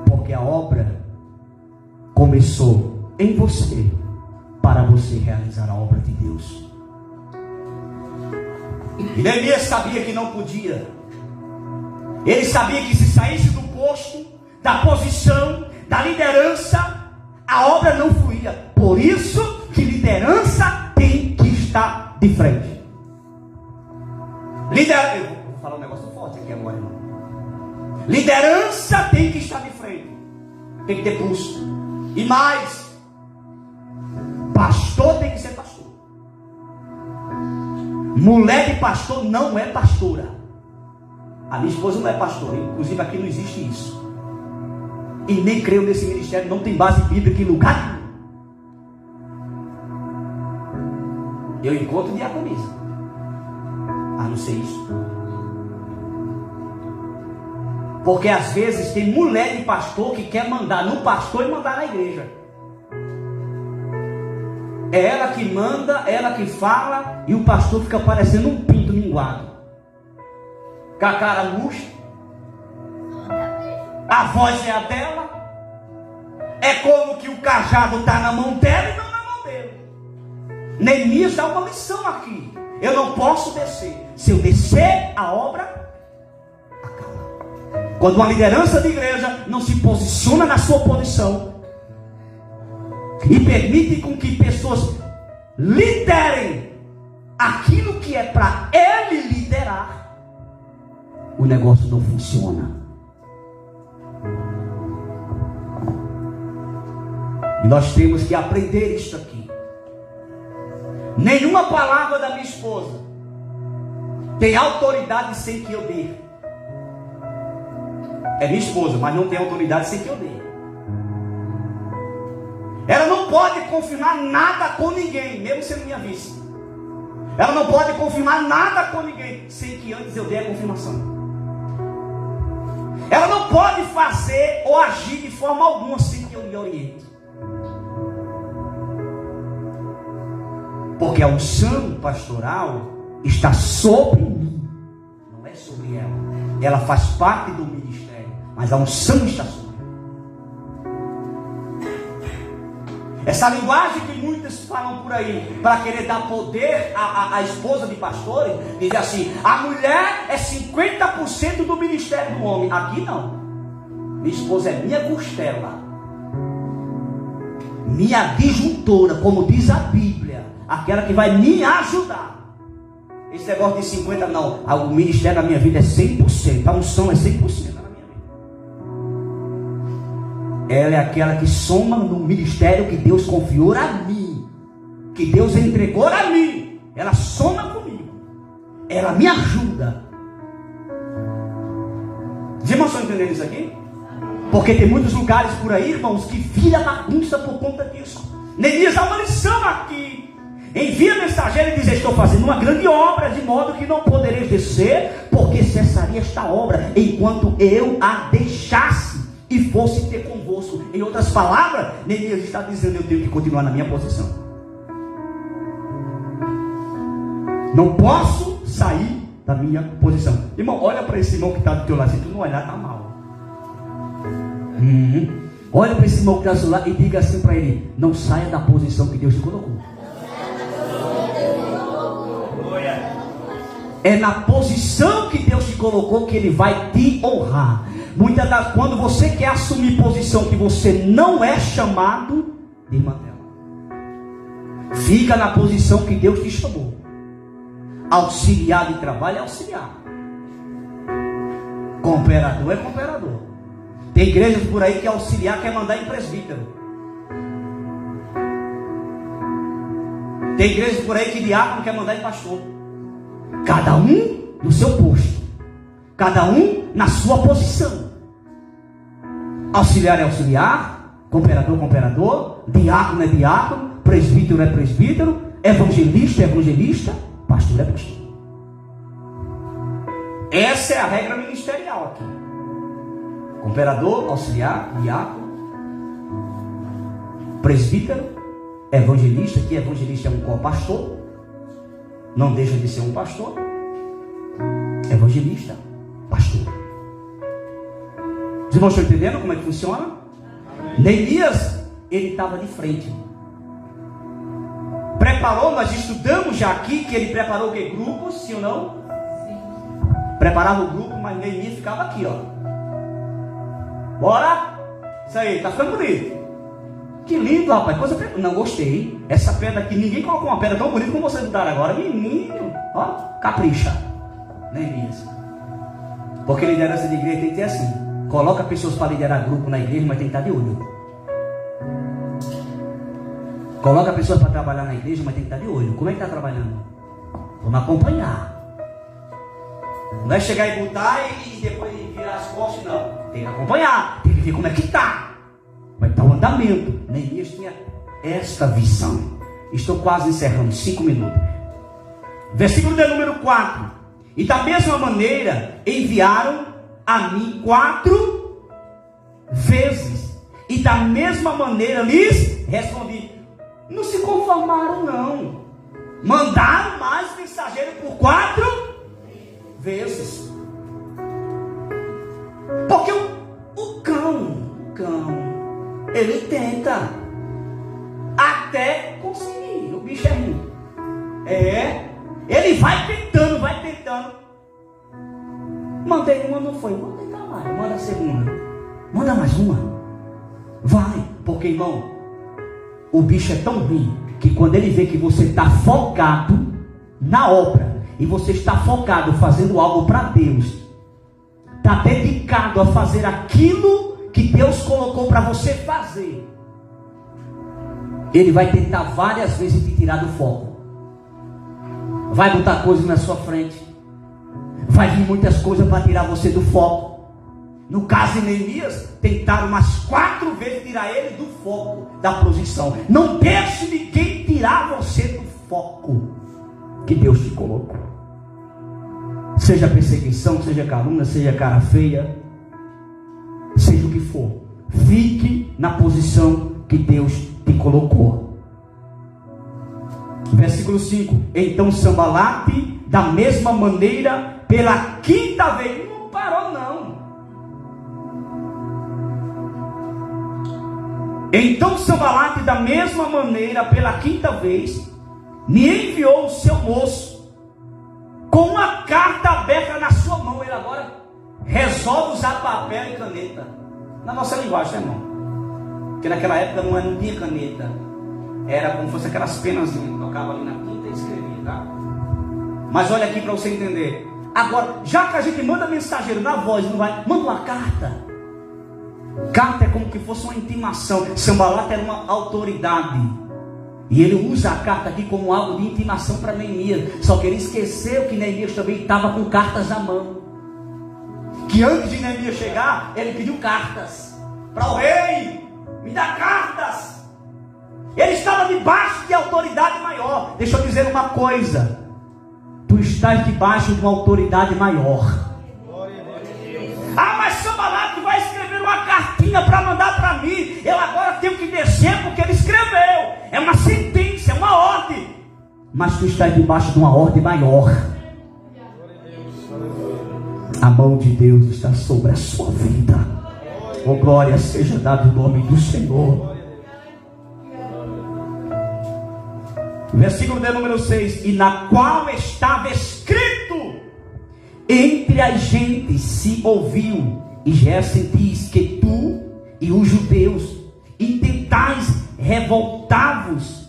Porque a obra começou em você, para você realizar a obra de Deus. E Neemias sabia que não podia. Ele sabia que se saísse do posto, da posição, da liderança, a obra não fluía. Por isso que liderança tem que estar de frente. Eu vou falar um negócio forte aqui agora, irmão. Liderança tem que estar de frente. Tem que ter pulso. E mais, pastor tem que ser pastor. Mulher de pastor não é pastora. A minha esposa não é pastora. Inclusive aqui não existe isso. E nem creio nesse ministério. Não tem base bíblica em lugar nenhum. Eu encontro diaconisa. A não ser isso. Porque às vezes tem mulher de pastor que quer mandar no pastor e mandar na igreja. É ela que manda, ela que fala, e o pastor fica parecendo um pinto minguado, com a cara murcha. A voz é a dela. É como que o cajado está na mão dela e não na mão dele. Neemias dá uma lição aqui. Eu não posso descer. Se eu descer, a obra acaba. Quando uma liderança de igreja não se posiciona na sua posição e permite com que pessoas liderem aquilo que é para ele liderar, o negócio não funciona. E nós temos que aprender isso aqui. Nenhuma palavra da minha esposa tem autoridade sem que eu dê. É minha esposa, mas não tem autoridade sem que eu dê. Ela não pode confirmar nada com ninguém, mesmo sendo minha vice. Ela não pode confirmar nada com ninguém sem que antes eu dê a confirmação. Ela não pode fazer ou agir de forma alguma sem que eu lhe oriente. Porque a unção pastoral está sobre mim, não é sobre ela. Ela faz parte do ministério, mas a unção está sobre ela. Essa linguagem que muitos falam por aí, para querer dar poder à esposa de pastores, diz assim: a mulher é 50% do ministério do homem. Aqui não. Minha esposa é minha costela, minha disjuntora, como diz a Bíblia, aquela que vai me ajudar. Esse negócio de 50 não. O ministério da minha vida é 100%. A unção é 100% na minha vida. Ela é aquela que soma no ministério que Deus confiou a mim, que Deus entregou a mim. Ela soma comigo. Ela me ajuda. Os irmãos estão entendendo isso aqui? Porque tem muitos lugares por aí, irmãos, que vira bagunça por conta disso. Neemias dá uma lição aqui. Envia mensageiro e diz: estou fazendo uma grande obra, de modo que não podereis descer, porque cessaria esta obra, enquanto eu a deixasse e fosse ter convosco. Em outras palavras, Neemias está dizendo: eu tenho que continuar na minha posição. Não posso sair da minha posição. Irmão, olha para esse irmão que está do teu lado. Se tu não olhar, está mal. Olha para esse irmão que está do seu lado e diga assim para ele: não saia da posição que Deus te colocou. É na posição que Deus te colocou que Ele vai te honrar. Quando você quer assumir posição que você não é chamado, desmantela. Fica na posição que Deus te chamou. Auxiliar de trabalho é auxiliar. Cooperador é cooperador. Tem igrejas por aí que auxiliar quer mandar em presbítero. Tem igrejas por aí que diácono quer mandar em pastor. Cada um no seu posto, cada um na sua posição. Auxiliar é auxiliar, cooperador é cooperador, diácono é diácono, presbítero é presbítero, evangelista é evangelista, pastor é pastor. Essa é a regra ministerial aqui. Cooperador, auxiliar, diácono, presbítero, evangelista, que evangelista é um co-pastor, não deixa de ser um pastor, evangelista, pastor. Os irmãos estão entendendo como é que funciona? Neemias, ele estava de frente. Preparou, nós estudamos já aqui que ele preparou o que? Grupos, sim ou não? Sim. Preparava o grupo, mas Neemias ficava aqui, ó. Bora? Isso aí, tá ficando bonito. Que lindo, rapaz. Coisa... Não, gostei. Essa pedra aqui, ninguém colocou uma pedra tão bonita como vocês mudaram agora. Menino, ó, capricha. Neemias. Porque liderança de igreja tem que ter assim. Coloca pessoas para liderar grupo na igreja, mas tem que estar de olho. Coloca pessoas para trabalhar na igreja, mas tem que estar de olho. Como é que está trabalhando? Vamos acompanhar. Não é chegar e botar e depois virar as costas, não. Tem que acompanhar. Tem que ver como é que está. Vai estar o andamento. Neemias tinha esta visão. Estou quase encerrando, 5 minutos. Versículo de número 4. E da mesma maneira enviaram a mim 4 vezes. E da mesma maneira lhes respondi. Não se conformaram, não. Mandaram mais mensageiros por 4 vezes. Porque o cão, ele tenta até conseguir. O bicho é ruim. Ele vai tentando. Mandei uma, não foi. Vou tentar mais. Manda a segunda. Manda mais uma. Vai. Porque, irmão, o bicho é tão ruim que quando ele vê que você está focado na obra e você está focado fazendo algo para Deus, está dedicado a fazer aquilo que Deus colocou para você fazer, ele vai tentar várias vezes te tirar do foco. Vai botar coisas na sua frente, vai vir muitas coisas para tirar você do foco. No caso de Neemias, tentaram umas 4 vezes tirar ele do foco da posição. Não deixe ninguém tirar você do foco que Deus te colocou. Seja perseguição, seja calúnia, seja cara feia, seja o que for, fique na posição que Deus te colocou. Versículo 5. Então Sambalate, da mesma maneira, pela 5ª vez, não parou não. Então Sambalate, da mesma maneira, pela 5ª vez, me enviou o seu moço com uma carta aberta na sua mão. Ele agora resolve usar papel e caneta. Na nossa linguagem, irmão. Porque naquela época não tinha caneta. Era como se fosse aquelas penas que tocava ali na tinta e escrevia, tá? Mas olha aqui para você entender. Agora, já que a gente manda mensageiro na voz, não vai, manda uma carta. Carta é como que fosse uma intimação. Sambalate era uma autoridade. E ele usa a carta aqui como algo de intimação para Neemias. Só que ele esqueceu que Neemias também estava com cartas na mão. Que antes de Neemias chegar, ele pediu cartas para o rei. Me dá cartas. Ele estava debaixo de autoridade maior. Deixa eu dizer uma coisa. Tu estás debaixo de uma autoridade maior. Ah, mas Sambalate vai escrever uma cartinha para mandar para mim. Eu agora tenho que descer porque ele escreveu. É uma sentença, é uma ordem. Mas tu estás debaixo de uma ordem maior. A mão de Deus está sobre a sua vida. Oh, glória seja dada o nome do Senhor. Versículo de número 6. E na qual estava escrito: entre as gentes se ouviu, e Gerson diz que tu e os judeus intentais revoltar-vos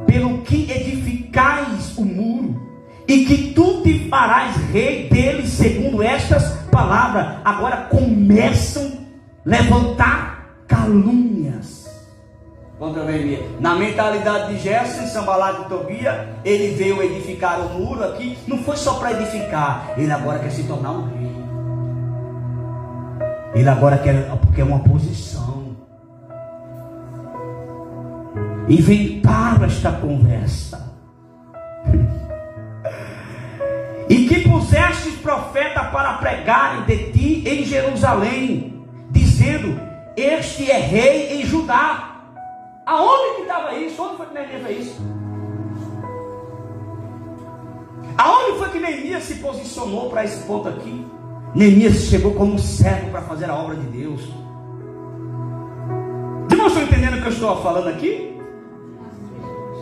pelo que edificais o muro, e que tu te farás rei deles segundo estas palavras. Agora começam a levantar calúnias contra Neemias. Na mentalidade de Gerson, Sanbalate e Tobia, ele veio edificar o muro aqui. Não foi só para edificar, ele agora quer se tornar um rei. Ele agora quer, porque é uma posição. Inventaram esta conversa. E que pusestes profeta para pregarem de ti em Jerusalém, dizendo: este é rei em Judá. Aonde que estava isso? Onde foi que Neemias fez isso? Aonde foi que Neemias se posicionou para esse ponto aqui? Neemias chegou como servo para fazer a obra de Deus. Irmãos, estão entendendo o que eu estou falando aqui?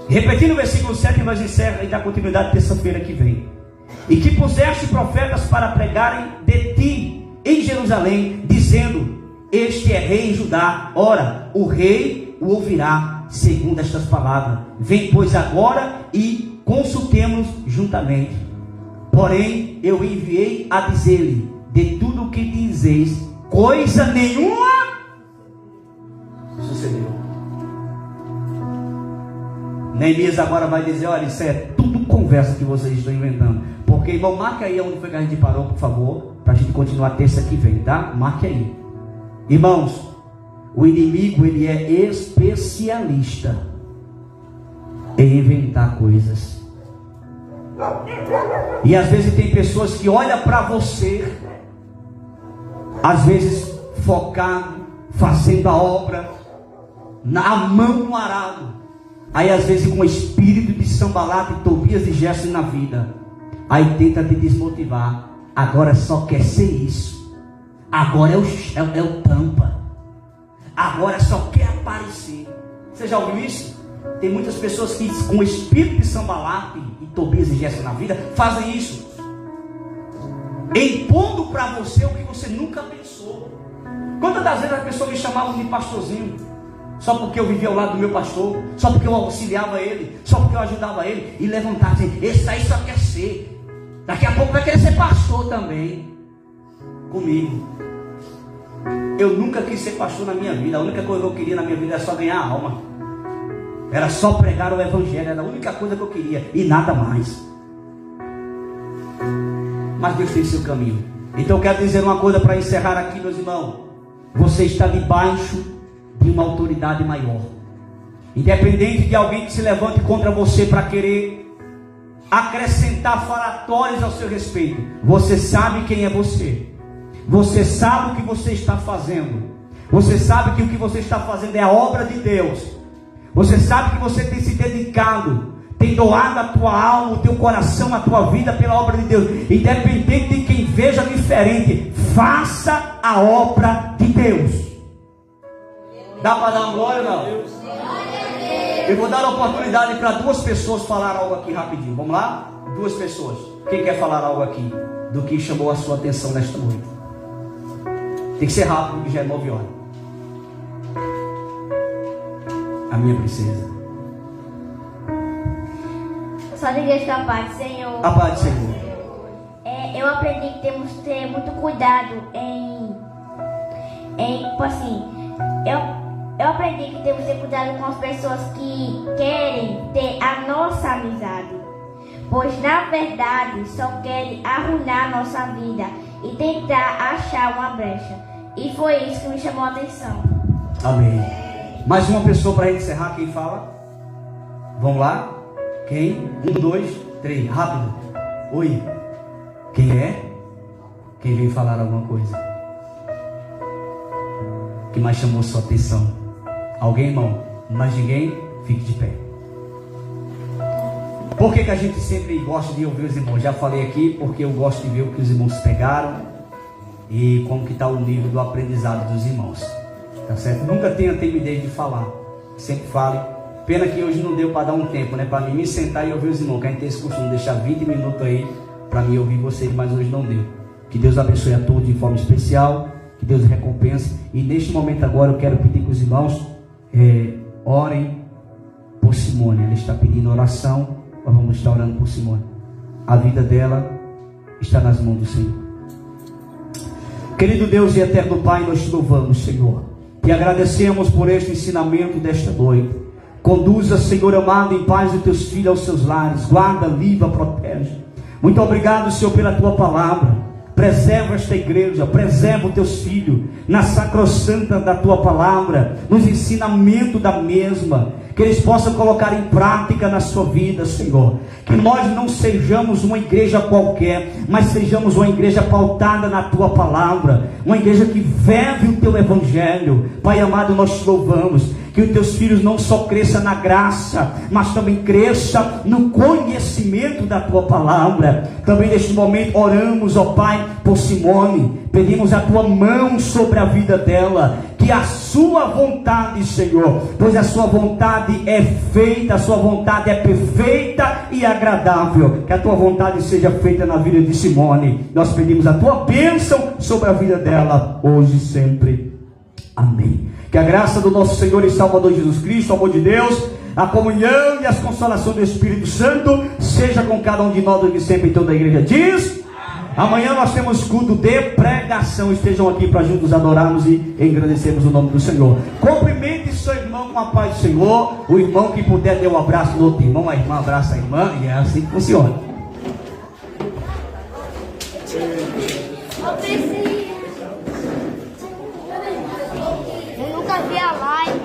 Repetindo o versículo 7, nós encerramos e dá continuidade terça-feira que vem. E que puseste profetas para pregarem de ti em Jerusalém, dizendo: este é rei em Judá. Ora, o rei o ouvirá segundo estas palavras. Vem, pois, agora e consultemos juntamente. Porém, eu enviei a dizer-lhe: de tudo o que dizeis, coisa nenhuma sucedeu. Neemias agora vai dizer: olha, isso é tudo conversa que vocês estão inventando. Porque, irmão, marque aí onde foi que a gente parou, por favor, para a gente continuar terça que vem, tá? Marque aí. Irmãos, o inimigo, ele é especialista em inventar coisas. E às vezes tem pessoas que olham para você, às vezes focado, fazendo a obra, na mão no arado. Aí às vezes com o espírito de Sanbalate, Tobias e Gerson na vida. Aí tenta te desmotivar. Agora só quer ser isso. Agora é o tampa. Agora só quer aparecer. Você já ouviu isso? Tem muitas pessoas que com o espírito de Sanbalate e Tobias e Gerson na vida fazem isso, impondo para você o que você nunca pensou. Quantas das vezes as pessoas me chamavam de pastorzinho, só porque eu vivia ao lado do meu pastor, só porque eu auxiliava ele, só porque eu ajudava ele, e levantar assim: esse aí só quer ser, daqui a pouco vai querer ser pastor também comigo. Eu nunca quis ser pastor na minha vida. A única coisa que eu queria na minha vida era só ganhar a alma, era só pregar o evangelho, era a única coisa que eu queria, e nada mais. Mas Deus tem seu caminho. Então eu quero dizer uma coisa para encerrar aqui, meus irmãos: você está debaixo de uma autoridade maior. Independente de alguém que se levante contra você para querer acrescentar falatórios ao seu respeito, você sabe quem é você. Você sabe o que você está fazendo. Você sabe que o que você está fazendo é a obra de Deus. Você sabe que você tem se dedicado, tem doado a tua alma, o teu coração, a tua vida pela obra de Deus. Independente de quem veja diferente, faça a obra de Deus. Dá para dar uma glória ou não? Eu vou dar a oportunidade para duas pessoas falar algo aqui rapidinho. Vamos lá? Duas pessoas. Quem quer falar algo aqui do que chamou a sua atenção nesta noite? Tem que ser rápido, porque já é 9 horas. A minha princesa. Só de Deus, a paz do Senhor. A paz do Senhor. Eu aprendi que temos que ter muito cuidado em tipo assim, eu aprendi que temos que ter cuidado com as pessoas que querem ter a nossa amizade, pois na verdade só querem arruinar a nossa vida e tentar achar uma brecha. E foi isso que me chamou a atenção. Amém. Mais uma pessoa para encerrar. Quem fala? Vamos lá? Quem? 1, 2, 3. Rápido. Oi. Quem é? Quem veio falar alguma coisa que mais chamou sua atenção? Alguém, irmão? Mais ninguém? Fique de pé. Por que a gente sempre gosta de ouvir os irmãos? Já falei aqui porque eu gosto de ver o que os irmãos pegaram e como que está o nível do aprendizado dos irmãos. Tá certo? Nunca tenha timidez de falar. Sempre fale. Pena que hoje não deu para dar um tempo, né? Para mim me sentar e ouvir os irmãos. Que a gente tem esse costume de deixar 20 minutos aí para mim ouvir vocês, mas hoje não deu. Que Deus abençoe a todos de forma especial. Que Deus recompense. E neste momento agora eu quero pedir que os irmãos orem por Simone. Ela está pedindo oração. Nós vamos estar orando por Simone. A vida dela está nas mãos do Senhor. Querido Deus e eterno Pai, nós te louvamos, Senhor, e agradecemos por este ensinamento desta noite. Conduza, Senhor amado, em paz os teus filhos aos seus lares, guarda, livra, protege. Muito obrigado, Senhor, pela tua palavra. Preserva esta igreja, preserva os teus filhos na sacrossanta da tua palavra, nos ensinamentos da mesma, que eles possam colocar em prática na sua vida, Senhor. Que nós não sejamos uma igreja qualquer, mas sejamos uma igreja pautada na tua palavra, uma igreja que vive o teu evangelho. Pai amado, nós te louvamos. Que os teus filhos não só cresçam na graça, mas também cresçam no conhecimento da tua palavra. Também neste momento oramos, ó Pai, por Simone. Pedimos a tua mão sobre a vida dela. Que a sua vontade, Senhor, pois a sua vontade é feita, a sua vontade é perfeita e agradável. Que a tua vontade seja feita na vida de Simone. Nós pedimos a tua bênção sobre a vida dela, hoje e sempre. Amém. Que a graça do nosso Senhor e Salvador Jesus Cristo, o amor de Deus, a comunhão e as consolações do Espírito Santo seja com cada um de nós hoje e sempre. Em toda a igreja diz: amanhã nós temos culto de pregação. Estejam aqui para juntos adorarmos e engrandecermos o nome do Senhor. Cumprimente seu irmão com a paz do Senhor. O irmão que puder dê um abraço no outro irmão, a irmã abraça a irmã, e é assim que funciona. Eu nunca vi a live.